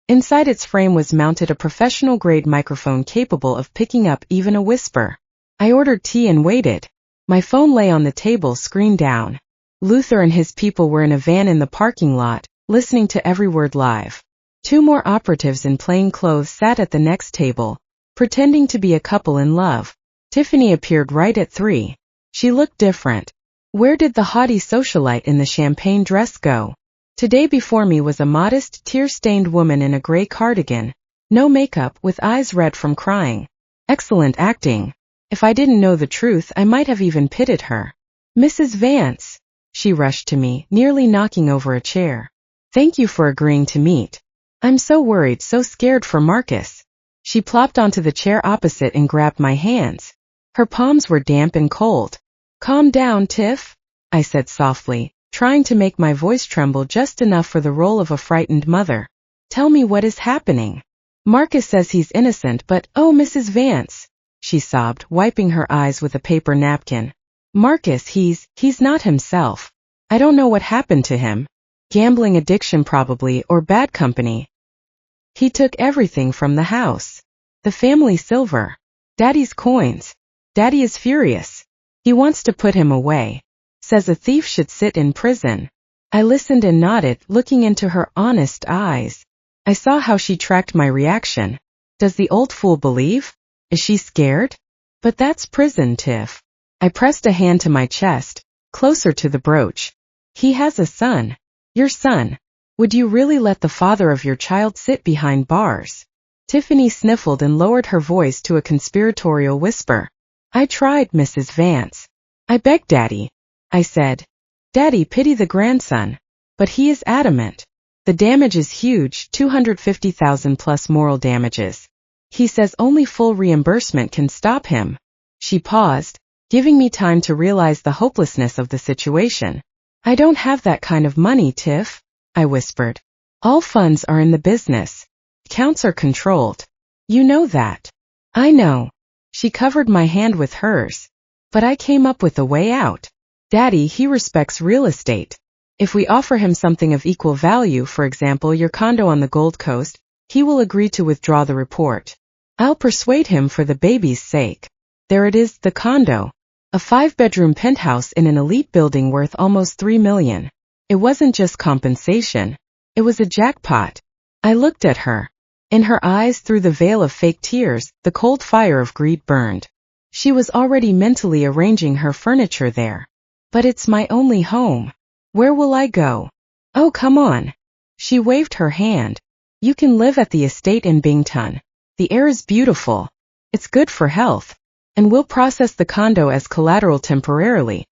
A: Inside its frame was mounted a professional-grade microphone capable of picking up even a whisper. I ordered tea and waited. My phone lay on the table, screen down. Luther and his people were in a van in the parking lot, listening to every word live. 2 more operatives in plain clothes sat at the next table, pretending to be a couple in love. Tiffany appeared right at 3. She looked different. Where did the haughty socialite in the champagne dress go? Today before me was a modest, tear-stained woman in a gray cardigan, no makeup, with eyes red from crying. Excellent acting. If I didn't know the truth, I might have even pitied her. Mrs. Vance. She rushed to me, nearly knocking over a chair. Thank you for agreeing to meet. I'm so worried, so scared for Marcus. She plopped onto the chair opposite and grabbed my hands. Her palms were damp and cold. Calm down, Tiff, I said softly, trying to make my voice tremble just enough for the role of a frightened mother. Tell me what is happening. Marcus says he's innocent, but oh, Mrs. Vance, she sobbed, wiping her eyes with a paper napkin. Marcus, he's not himself. I don't know what happened to him. Gambling addiction probably, or bad company. He took everything from the house. The family silver. Daddy's coins. Daddy is furious. He wants to put him away. Says a thief should sit in prison. I listened and nodded, looking into her honest eyes. I saw how she tracked my reaction. Does the old fool believe? Is she scared? But that's prison, Tiff. I pressed a hand to my chest, closer to the brooch. He has a son. Your son. Would you really let the father of your child sit behind bars? Tiffany sniffled and lowered her voice to a conspiratorial whisper. I tried, Mrs. Vance. I begged Daddy. I said, Daddy, pity the grandson. But he is adamant. The damage is huge, $250,000 plus moral damages. He says only full reimbursement can stop him. She paused, giving me time to realize the hopelessness of the situation. I don't have that kind of money, Tiff, I whispered. All funds are in the business. Accounts are controlled. You know that. I know. She covered my hand with hers. But I came up with a way out. Daddy, he respects real estate. If we offer him something of equal value, for example your condo on the Gold Coast, he will agree to withdraw the report. I'll persuade him for the baby's sake. There it is, the condo. A 5-bedroom penthouse in an elite building worth almost $3 million. It wasn't just compensation. It was a jackpot. I looked at her. In her eyes, through the veil of fake tears, the cold fire of greed burned. She was already mentally arranging her furniture there. But it's my only home. Where will I go? Oh, come on. She waved her hand. You can live at the estate in Bington. The air is beautiful. It's good for health. And we'll process the condo as collateral temporarily.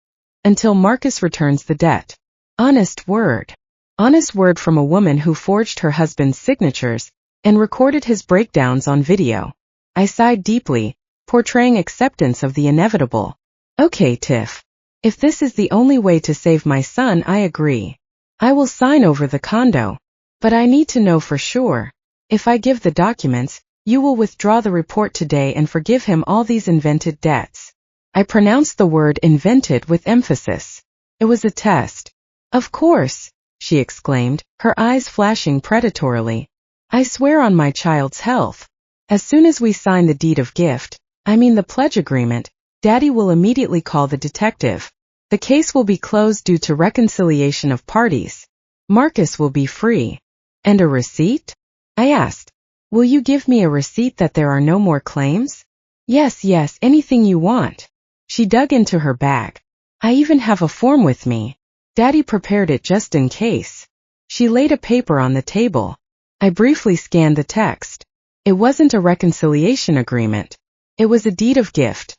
A: Until Marcus returns the debt. Honest word. Honest word from a woman who forged her husband's signatures and recorded his breakdowns on video. I sighed deeply, portraying acceptance of the inevitable. Okay, Tiff. If this is the only way to save my son, I agree. I will sign over the condo. But I need to know for sure. If I give the documents, you will withdraw the report today and forgive him all these invented debts. I pronounced the word invented with emphasis. It was a test. Of course, she exclaimed, her eyes flashing predatorily. I swear on my child's health. As soon as we sign the deed of gift, the pledge agreement, Daddy will immediately call the detective. The case will be closed due to reconciliation of parties. Marcus will be free. And a receipt? I asked. Will you give me a receipt that there are no more claims? Yes, anything you want. She dug into her bag. I even have a form with me. Daddy prepared it just in case. She laid a paper on the table. I briefly scanned the text. It wasn't a reconciliation agreement. It was a deed of gift.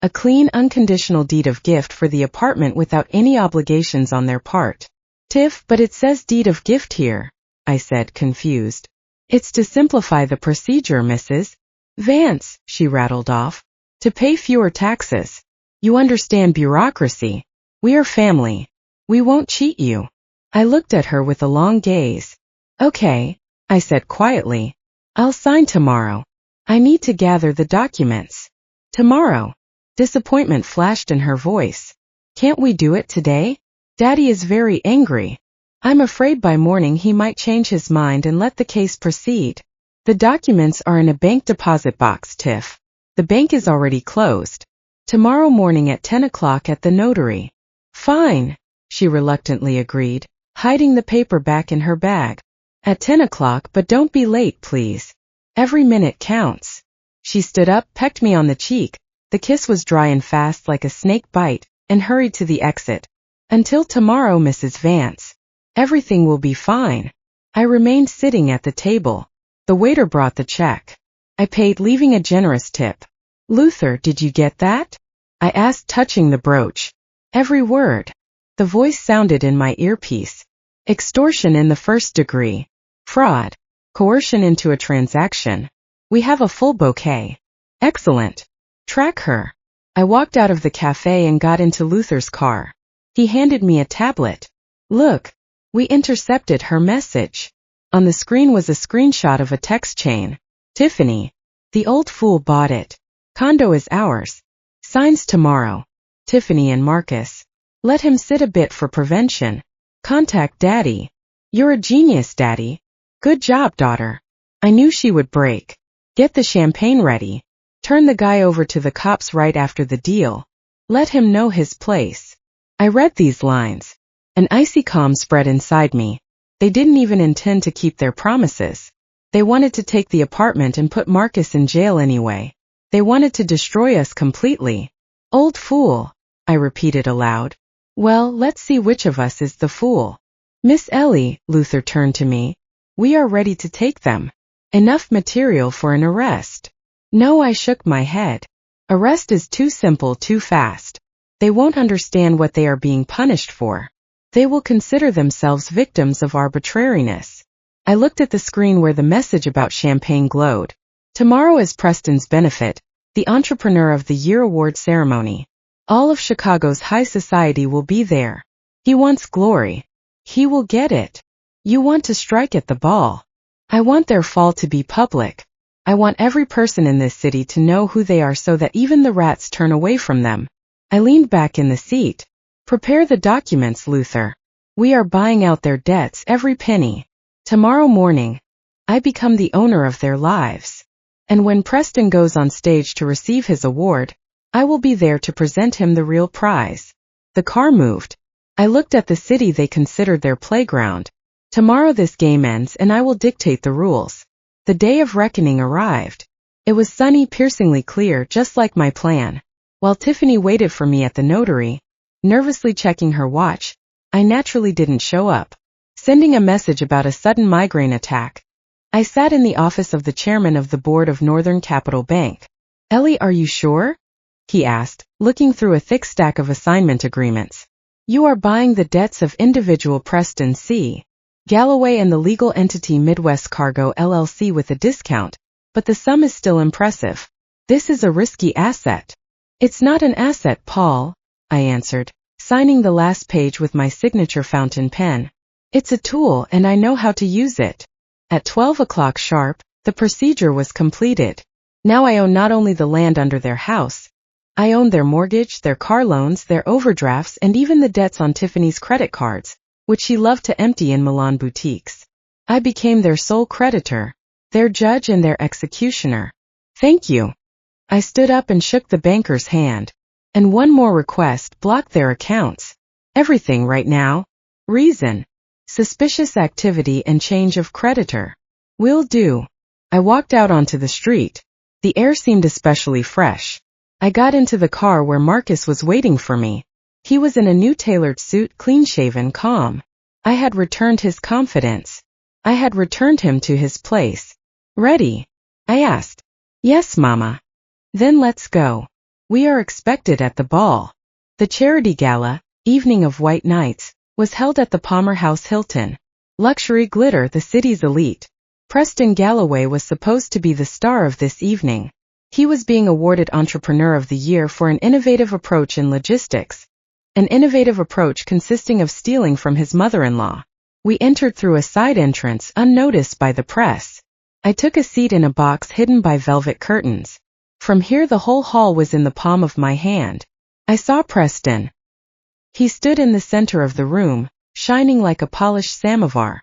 A: A clean, unconditional deed of gift for the apartment without any obligations on their part. Tiff, but it says deed of gift here, I said, confused. It's to simplify the procedure, Mrs. Vance, she rattled off. To pay fewer taxes. You understand bureaucracy. We are family. We won't cheat you. I looked at her with a long gaze. Okay, I said quietly. I'll sign tomorrow. I need to gather the documents. Tomorrow. Disappointment flashed in her voice. Can't we do it today? Daddy is very angry. I'm afraid by morning he might change his mind and let the case proceed. The documents are in a bank deposit box, Tiff. The bank is already closed. Tomorrow morning at 10 o'clock at the notary. Fine, she reluctantly agreed, hiding the paper back in her bag. At 10 o'clock, but don't be late, please. Every minute counts. She stood up, pecked me on the cheek. The kiss was dry and fast like a snake bite, and hurried to the exit. Until tomorrow, Mrs. Vance. Everything will be fine. I remained sitting at the table. The waiter brought the check. I paid, leaving a generous tip. Luther, did you get that? I asked, touching the brooch. Every word. The voice sounded in my earpiece. Extortion in the first degree. Fraud. Coercion into a transaction. We have a full bouquet. Excellent. Track her. I walked out of the cafe and got into Luther's car. He handed me a tablet. Look. We intercepted her message. On the screen was a screenshot of a text chain. Tiffany. The old fool bought it. Condo is ours. Signs tomorrow. Tiffany and Marcus. Let him sit a bit for prevention. Contact Daddy. You're a genius, Daddy. Good job, daughter. I knew she would break. Get the champagne ready. Turn the guy over to the cops right after the deal. Let him know his place. I read these lines. An icy calm spread inside me. They didn't even intend to keep their promises. They wanted to take the apartment and put Marcus in jail anyway. They wanted to destroy us completely. Old fool, I repeated aloud. Well, let's see which of us is the fool. Miss Ellie, Luther turned to me. We are ready to take them. Enough material for an arrest. No, I shook my head. Arrest is too simple, too fast. They won't understand what they are being punished for. They will consider themselves victims of arbitrariness. I looked at the screen where the message about champagne glowed. Tomorrow is Preston's benefit, the Entrepreneur of the Year award ceremony. All of Chicago's high society will be there. He wants glory. He will get it. You want to strike at the ball. I want their fall to be public. I want every person in this city to know who they are so that even the rats turn away from them. I leaned back in the seat. Prepare the documents, Luther. We are buying out their debts, every penny. Tomorrow morning, I become the owner of their lives. And when Preston goes on stage to receive his award, I will be there to present him the real prize. The car moved. I looked at the city they considered their playground. Tomorrow this game ends and I will dictate the rules. The day of reckoning arrived. It was sunny, piercingly clear, just like my plan. While Tiffany waited for me at the notary, nervously checking her watch, I naturally didn't show up. Sending a message about a sudden migraine attack. I sat in the office of the chairman of the board of Northern Capital Bank. Ellie, are you sure? He asked, looking through a thick stack of assignment agreements. You are buying the debts of individual Preston C. Galloway and the legal entity Midwest Cargo LLC with a discount, but the sum is still impressive. This is a risky asset. It's not an asset, Paul, I answered, signing the last page with my signature fountain pen. It's a tool and I know how to use it. At 12 o'clock sharp, the procedure was completed. Now I own not only the land under their house, I own their mortgage, their car loans, their overdrafts, and even the debts on Tiffany's credit cards, which she loved to empty in Milan boutiques. I became their sole creditor, their judge and their executioner. Thank you. I stood up and shook the banker's hand. And one more request, block their accounts. Everything right now. Reason. Suspicious activity and change of creditor. Will do. I walked out onto the street. The air seemed especially fresh. I got into the car where Marcus was waiting for me. He was in a new tailored suit, clean-shaven, calm. I had returned his confidence. I had returned him to his place. Ready? I asked. Yes, Mama. Then let's go. We are expected at the ball. The charity gala, Evening of White Nights, was held at the Palmer House Hilton. Luxury glitter, the city's elite. Preston Galloway was supposed to be the star of this evening. He was being awarded Entrepreneur of the Year for an innovative approach in logistics. An innovative approach consisting of stealing from his mother-in-law. We entered through a side entrance unnoticed by the press. I took a seat in a box hidden by velvet curtains. From here the whole hall was in the palm of my hand. I saw Preston. He stood in the center of the room, shining like a polished samovar.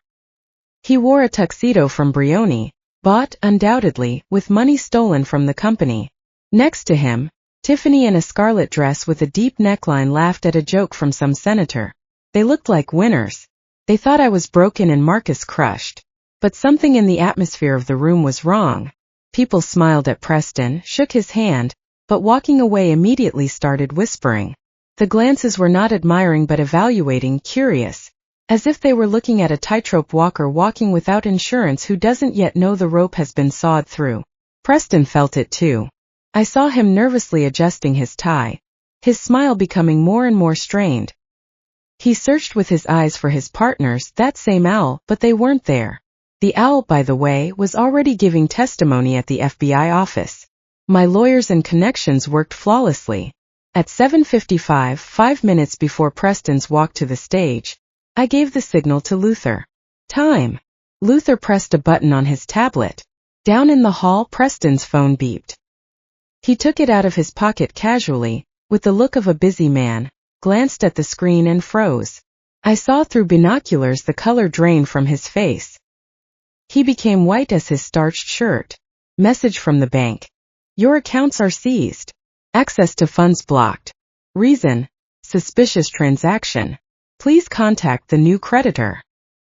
A: He wore a tuxedo from Brioni, bought, undoubtedly, with money stolen from the company. Next to him, Tiffany in a scarlet dress with a deep neckline laughed at a joke from some senator. They looked like winners. They thought I was broken and Marcus crushed. But something in the atmosphere of the room was wrong. People smiled at Preston, shook his hand, but walking away immediately started whispering. The glances were not admiring but evaluating, curious, as if they were looking at a tightrope walker walking without insurance who doesn't yet know the rope has been sawed through. Preston felt it too. I saw him nervously adjusting his tie, his smile becoming more and more strained. He searched with his eyes for his partners, that same owl, but they weren't there. The owl, by the way, was already giving testimony at the FBI office. My lawyers and connections worked flawlessly. At 7:55, 5 minutes before Preston's walk to the stage, I gave the signal to Luther. Time. Luther pressed a button on his tablet. Down in the hall, Preston's phone beeped. He took it out of his pocket casually, with the look of a busy man, glanced at the screen and froze. I saw through binoculars the color drain from his face. He became white as his starched shirt. Message from the bank. Your accounts are seized. Access to funds blocked. Reason: suspicious transaction. Please contact the new creditor.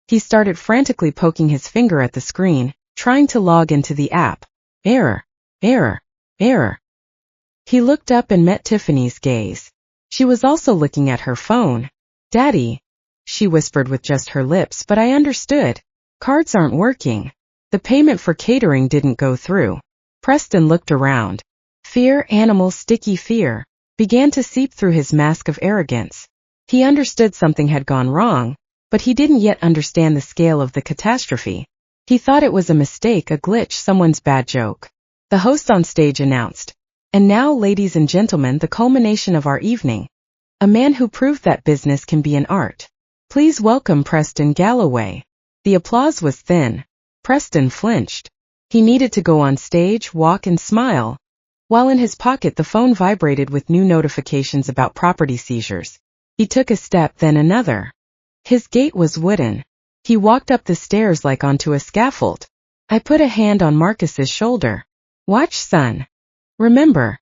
A: He started frantically poking his finger at the screen, trying to log into the app. Error. Error. Error. He looked up and met Tiffany's gaze. She was also looking at her phone. Daddy, she whispered with just her lips, but I understood. Cards aren't working. The payment for catering didn't go through. Preston looked around. Fear, animal sticky fear, began to seep through his mask of arrogance. He understood something had gone wrong, but he didn't yet understand the scale of the catastrophe. He thought it was a mistake, a glitch, someone's bad joke. The host on stage announced, "And now, ladies and gentlemen, the culmination of our evening. A man who proved that business can be an art. Please welcome Preston Galloway." The applause was thin. Preston flinched. He needed to go on stage, walk and smile. While in his pocket the phone vibrated with new notifications about property seizures. He took a step, then another. His gait was wooden. He walked up the stairs like onto a scaffold. I put a hand on Marcus's shoulder. Watch, son. Remember,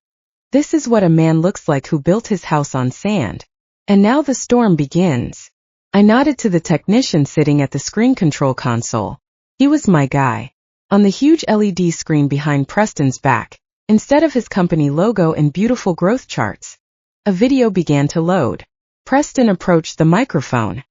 A: this is what a man looks like who built his house on sand. And now the storm begins. I nodded to the technician sitting at the screen control console. He was my guy. On the huge LED screen behind Preston's back, instead of his company logo and beautiful growth charts, a video began to load. Preston approached the microphone.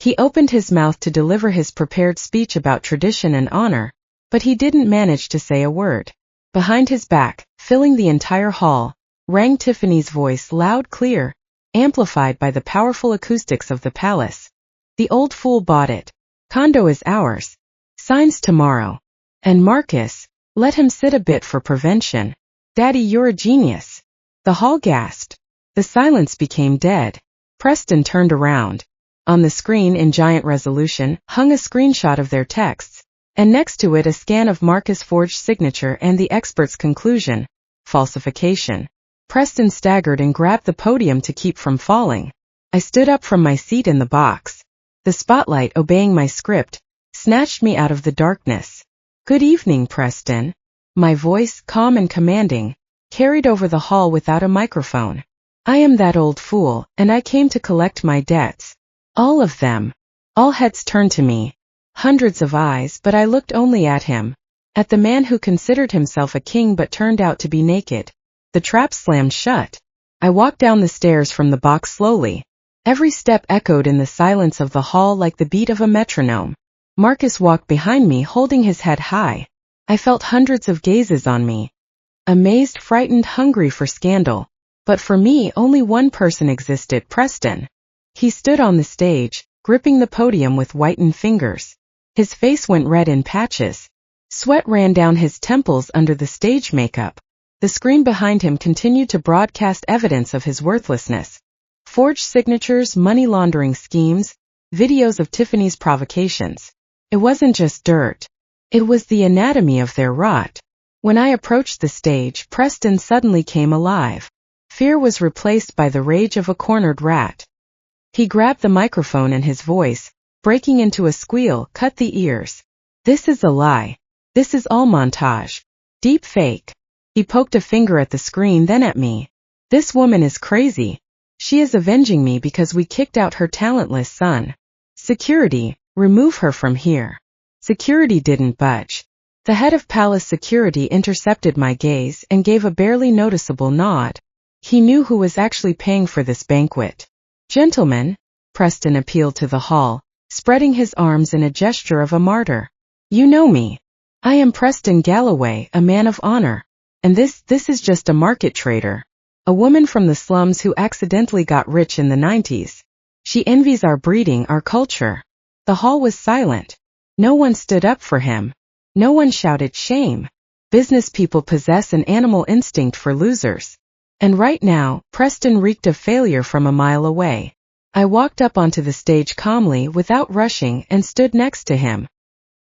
A: He opened his mouth to deliver his prepared speech about tradition and honor, but he didn't manage to say a word. Behind his back, filling the entire hall, rang Tiffany's voice, loud, clear, amplified by the powerful acoustics of the palace. The old fool bought it. Condo is ours. Signs tomorrow. And Marcus, let him sit a bit for prevention. Daddy, you're a genius. The hall gasped. The silence became dead. Preston turned around. On the screen in giant resolution hung a screenshot of their texts, and next to it a scan of Marcus' forged signature and the expert's conclusion: falsification. Preston staggered and grabbed the podium to keep from falling. I stood up from my seat in the box. The spotlight, obeying my script, snatched me out of the darkness. Good evening, Preston. My voice, calm and commanding, carried over the hall without a microphone. I am that old fool, and I came to collect my debts. All of them. All heads turned to me. Hundreds of eyes, but I looked only at him. At the man who considered himself a king but turned out to be naked. The trap slammed shut. I walked down the stairs from the box slowly. Every step echoed in the silence of the hall like the beat of a metronome. Marcus walked behind me, holding his head high. I felt hundreds of gazes on me. Amazed, frightened, hungry for scandal. But for me, only one person existed: Preston. He stood on the stage, gripping the podium with whitened fingers. His face went red in patches. Sweat ran down his temples under the stage makeup. The screen behind him continued to broadcast evidence of his worthlessness. Forged signatures, money laundering schemes, videos of Tiffany's provocations. It wasn't just dirt. It was the anatomy of their rot. When I approached the stage, Preston suddenly came alive. Fear was replaced by the rage of a cornered rat. He grabbed the microphone and his voice, breaking into a squeal, cut the ears. This is a lie. This is all montage. Deep fake. He poked a finger at the screen, then at me. This woman is crazy. She is avenging me because we kicked out her talentless son. Security, remove her from here. Security didn't budge. The head of palace security intercepted my gaze and gave a barely noticeable nod. He knew who was actually paying for this banquet. Gentlemen, Preston appealed to the hall, spreading his arms in a gesture of a martyr. You know me. I am Preston Galloway, a man of honor. And this is just a market trader. A woman from the slums who accidentally got rich in the 90s. She envies our breeding, our culture. The hall was silent. No one stood up for him. No one shouted shame. Business people possess an animal instinct for losers. And right now, Preston reeked of failure from a mile away. I walked up onto the stage calmly, without rushing, and stood next to him.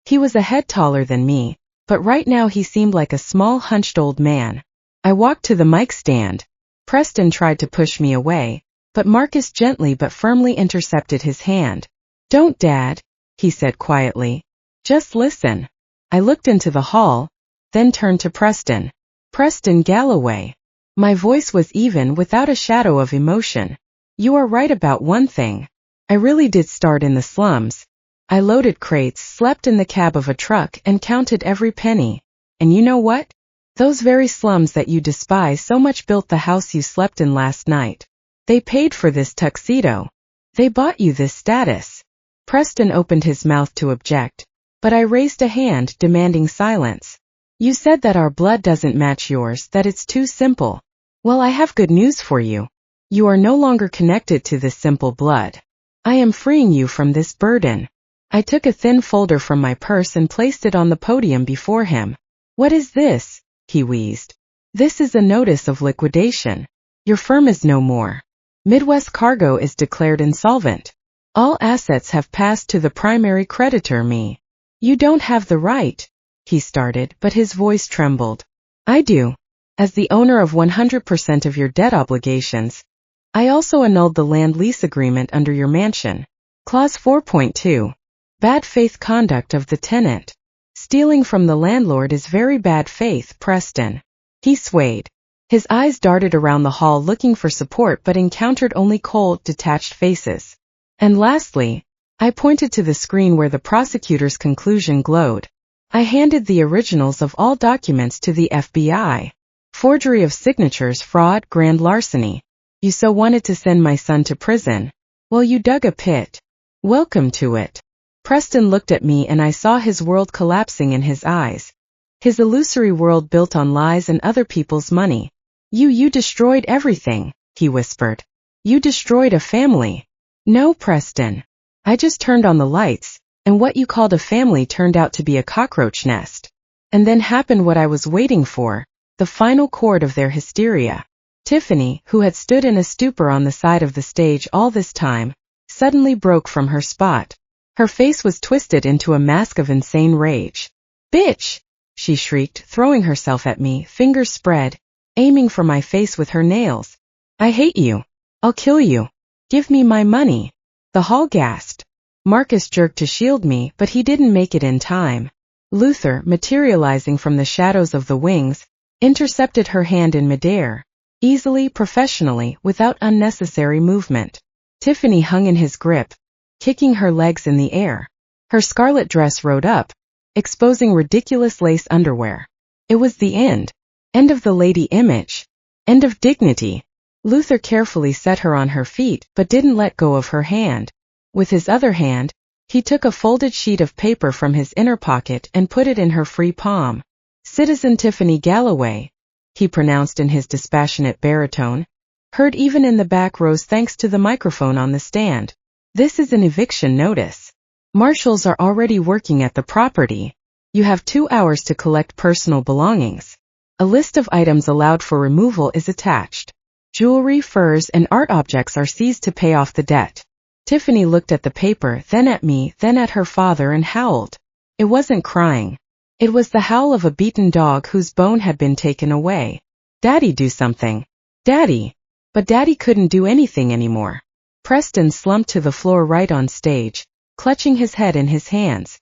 A: He was a head taller than me, but right now he seemed like a small, hunched old man. I walked to the mic stand. Preston tried to push me away, but Marcus gently but firmly intercepted his hand. Don't, Dad, he said quietly. Just listen. I looked into the hall, then turned to Preston. Preston Galloway. My voice was even, without a shadow of emotion. You are right about one thing. I really did start in the slums. I loaded crates, slept in the cab of a truck, and counted every penny. And you know what? Those very slums that you despise so much built the house you slept in last night. They paid for this tuxedo. They bought you this status. Preston opened his mouth to object, but I raised a hand, demanding silence. You said that our blood doesn't match yours, that it's too simple. Well, I have good news for you. You are no longer connected to this simple blood. I am freeing you from this burden. I took a thin folder from my purse and placed it on the podium before him. What is this? He wheezed. This is a notice of liquidation. Your firm is no more. Midwest Cargo is declared insolvent. All assets have passed to the primary creditor, me. You don't have the right, he started, but his voice trembled. I do. As the owner of 100% of your debt obligations, I also annulled the land lease agreement under your mansion. Clause 4.2. Bad faith conduct of the tenant. Stealing from the landlord is very bad faith, Preston. He swayed. His eyes darted around the hall looking for support but encountered only cold, detached faces. And lastly, I pointed to the screen where the prosecutor's conclusion glowed. I handed the originals of all documents to the FBI. Forgery of signatures, fraud, grand larceny. You so wanted to send my son to prison. Well, you dug a pit. Welcome to it. Preston looked at me and I saw his world collapsing in his eyes. His illusory world built on lies and other people's money. You destroyed everything, he whispered. You destroyed a family. No, Preston. I just turned on the lights, and what you called a family turned out to be a cockroach nest. And then happened what I was waiting for, the final chord of their hysteria. Tiffany, who had stood in a stupor on the side of the stage all this time, suddenly broke from her spot. Her face was twisted into a mask of insane rage. Bitch! She shrieked, throwing herself at me, fingers spread, aiming for my face with her nails. I hate you. I'll kill you. Give me my money. The hall gasped. Marcus jerked to shield me, but he didn't make it in time. Luther, materializing from the shadows of the wings, intercepted her hand in midair, easily, professionally, without unnecessary movement. Tiffany hung in his grip, kicking her legs in the air. Her scarlet dress rode up, exposing ridiculous lace underwear. It was the end. End of the lady image. End of dignity. Luther carefully set her on her feet, but didn't let go of her hand. With his other hand, he took a folded sheet of paper from his inner pocket and put it in her free palm. Citizen Tiffany Galloway, he pronounced in his dispassionate baritone, heard even in the back rows thanks to the microphone on the stand. This is an eviction notice. Marshals are already working at the property. You have 2 hours to collect personal belongings. A list of items allowed for removal is attached. Jewelry, furs, and art objects are seized to pay off the debt. Tiffany looked at the paper, then at me, then at her father and howled. It wasn't crying. It was the howl of a beaten dog whose bone had been taken away. Daddy, do something. Daddy. But Daddy couldn't do anything anymore. Preston slumped to the floor right on stage, clutching his head in his hands.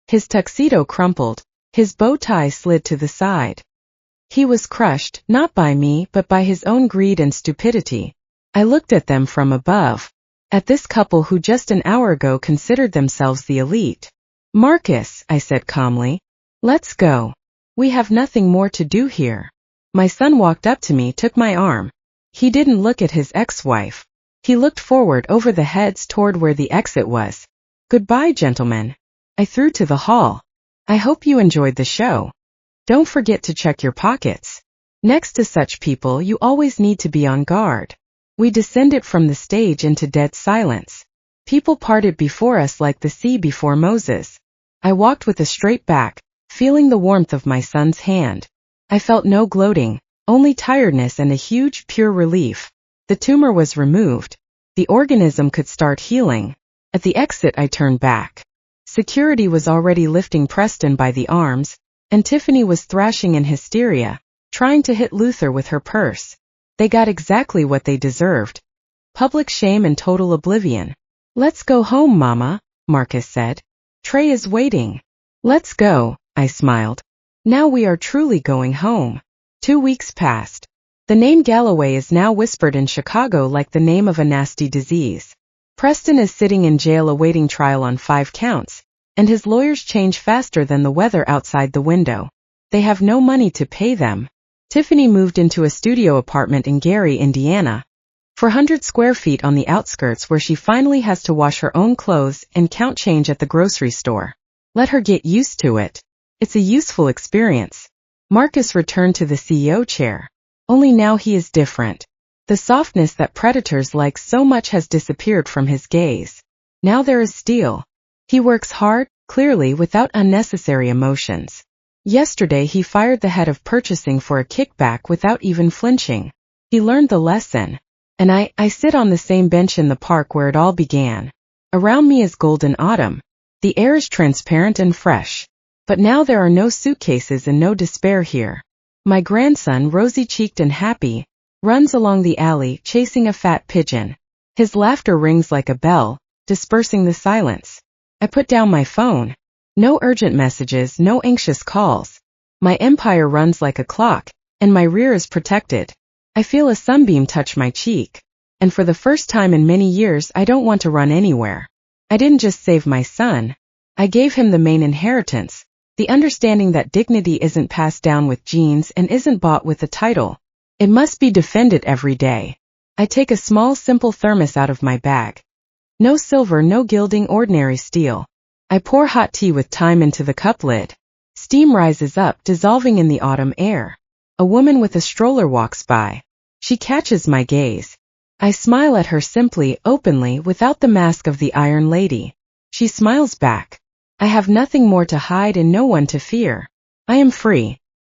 A: His tuxedo crumpled, his bow tie slid to the side. He was crushed, not by me, but by his own greed and stupidity. I looked at them from above. At this couple who just an hour ago considered themselves the elite. Marcus, I said calmly. Let's go. We have nothing more to do here. My son walked up to me, took my arm. He didn't look at his ex-wife. He looked forward over the heads toward where the exit was. Goodbye, gentlemen. I threw to the hall. I hope you enjoyed the show. Don't forget to check your pockets. Next to such people, you always need to be on guard. We descended from the stage into dead silence. People parted before us like the sea before Moses. I walked with a straight back, feeling the warmth of my son's hand. I felt no gloating, only tiredness and a huge, pure relief. The tumor was removed. The organism could start healing. At the exit, I turned back. Security was already lifting Preston by the arms, and Tiffany was thrashing in hysteria, trying to hit Luther with her purse. They got exactly what they deserved. Public shame and total oblivion. Let's go home, Mama, Marcus said. Trey is waiting. Let's go, I smiled. Now we are truly going home. 2 weeks passed. The name Galloway is now whispered in Chicago like the name of a nasty disease. Preston is sitting in jail awaiting trial on 5 counts, and his lawyers change faster than the weather outside the window. They have no money to pay them. Tiffany moved into a studio apartment in Gary, Indiana. 400 square feet on the outskirts where she finally has to wash her own clothes and count change at the grocery store. Let her get used to it. It's a useful experience. Marcus returned to the CEO chair. Only now he is different. The softness that predators like so much has disappeared from his gaze. Now there is steel. He works hard, clearly without unnecessary emotions. Yesterday he fired the head of purchasing for a kickback without even flinching. He learned the lesson. And I sit on the same bench in the park where it all began. Around me is golden autumn. The air is transparent and fresh. But now there are no suitcases and no despair here. My grandson, rosy-cheeked and happy, runs along the alley chasing a fat pigeon. His laughter rings like a bell, dispersing the silence. I put down my phone. No urgent messages, no anxious calls. My empire runs like a clock, and my rear is protected. I feel a sunbeam touch my cheek. And for the first time in many years, I don't want to run anywhere. I didn't just save my son. I gave him the main inheritance, the understanding that dignity isn't passed down with genes and isn't bought with a title. It must be defended every day. I take a small, simple thermos out of my bag. No silver, no gilding, ordinary steel. I pour hot tea with thyme into the cup lid. Steam rises up, dissolving in the autumn air. A woman with a stroller walks by. She catches my gaze. I smile at her simply, openly, without the mask of the Iron Lady. She smiles back. I have nothing more to hide and no one to fear. I am free.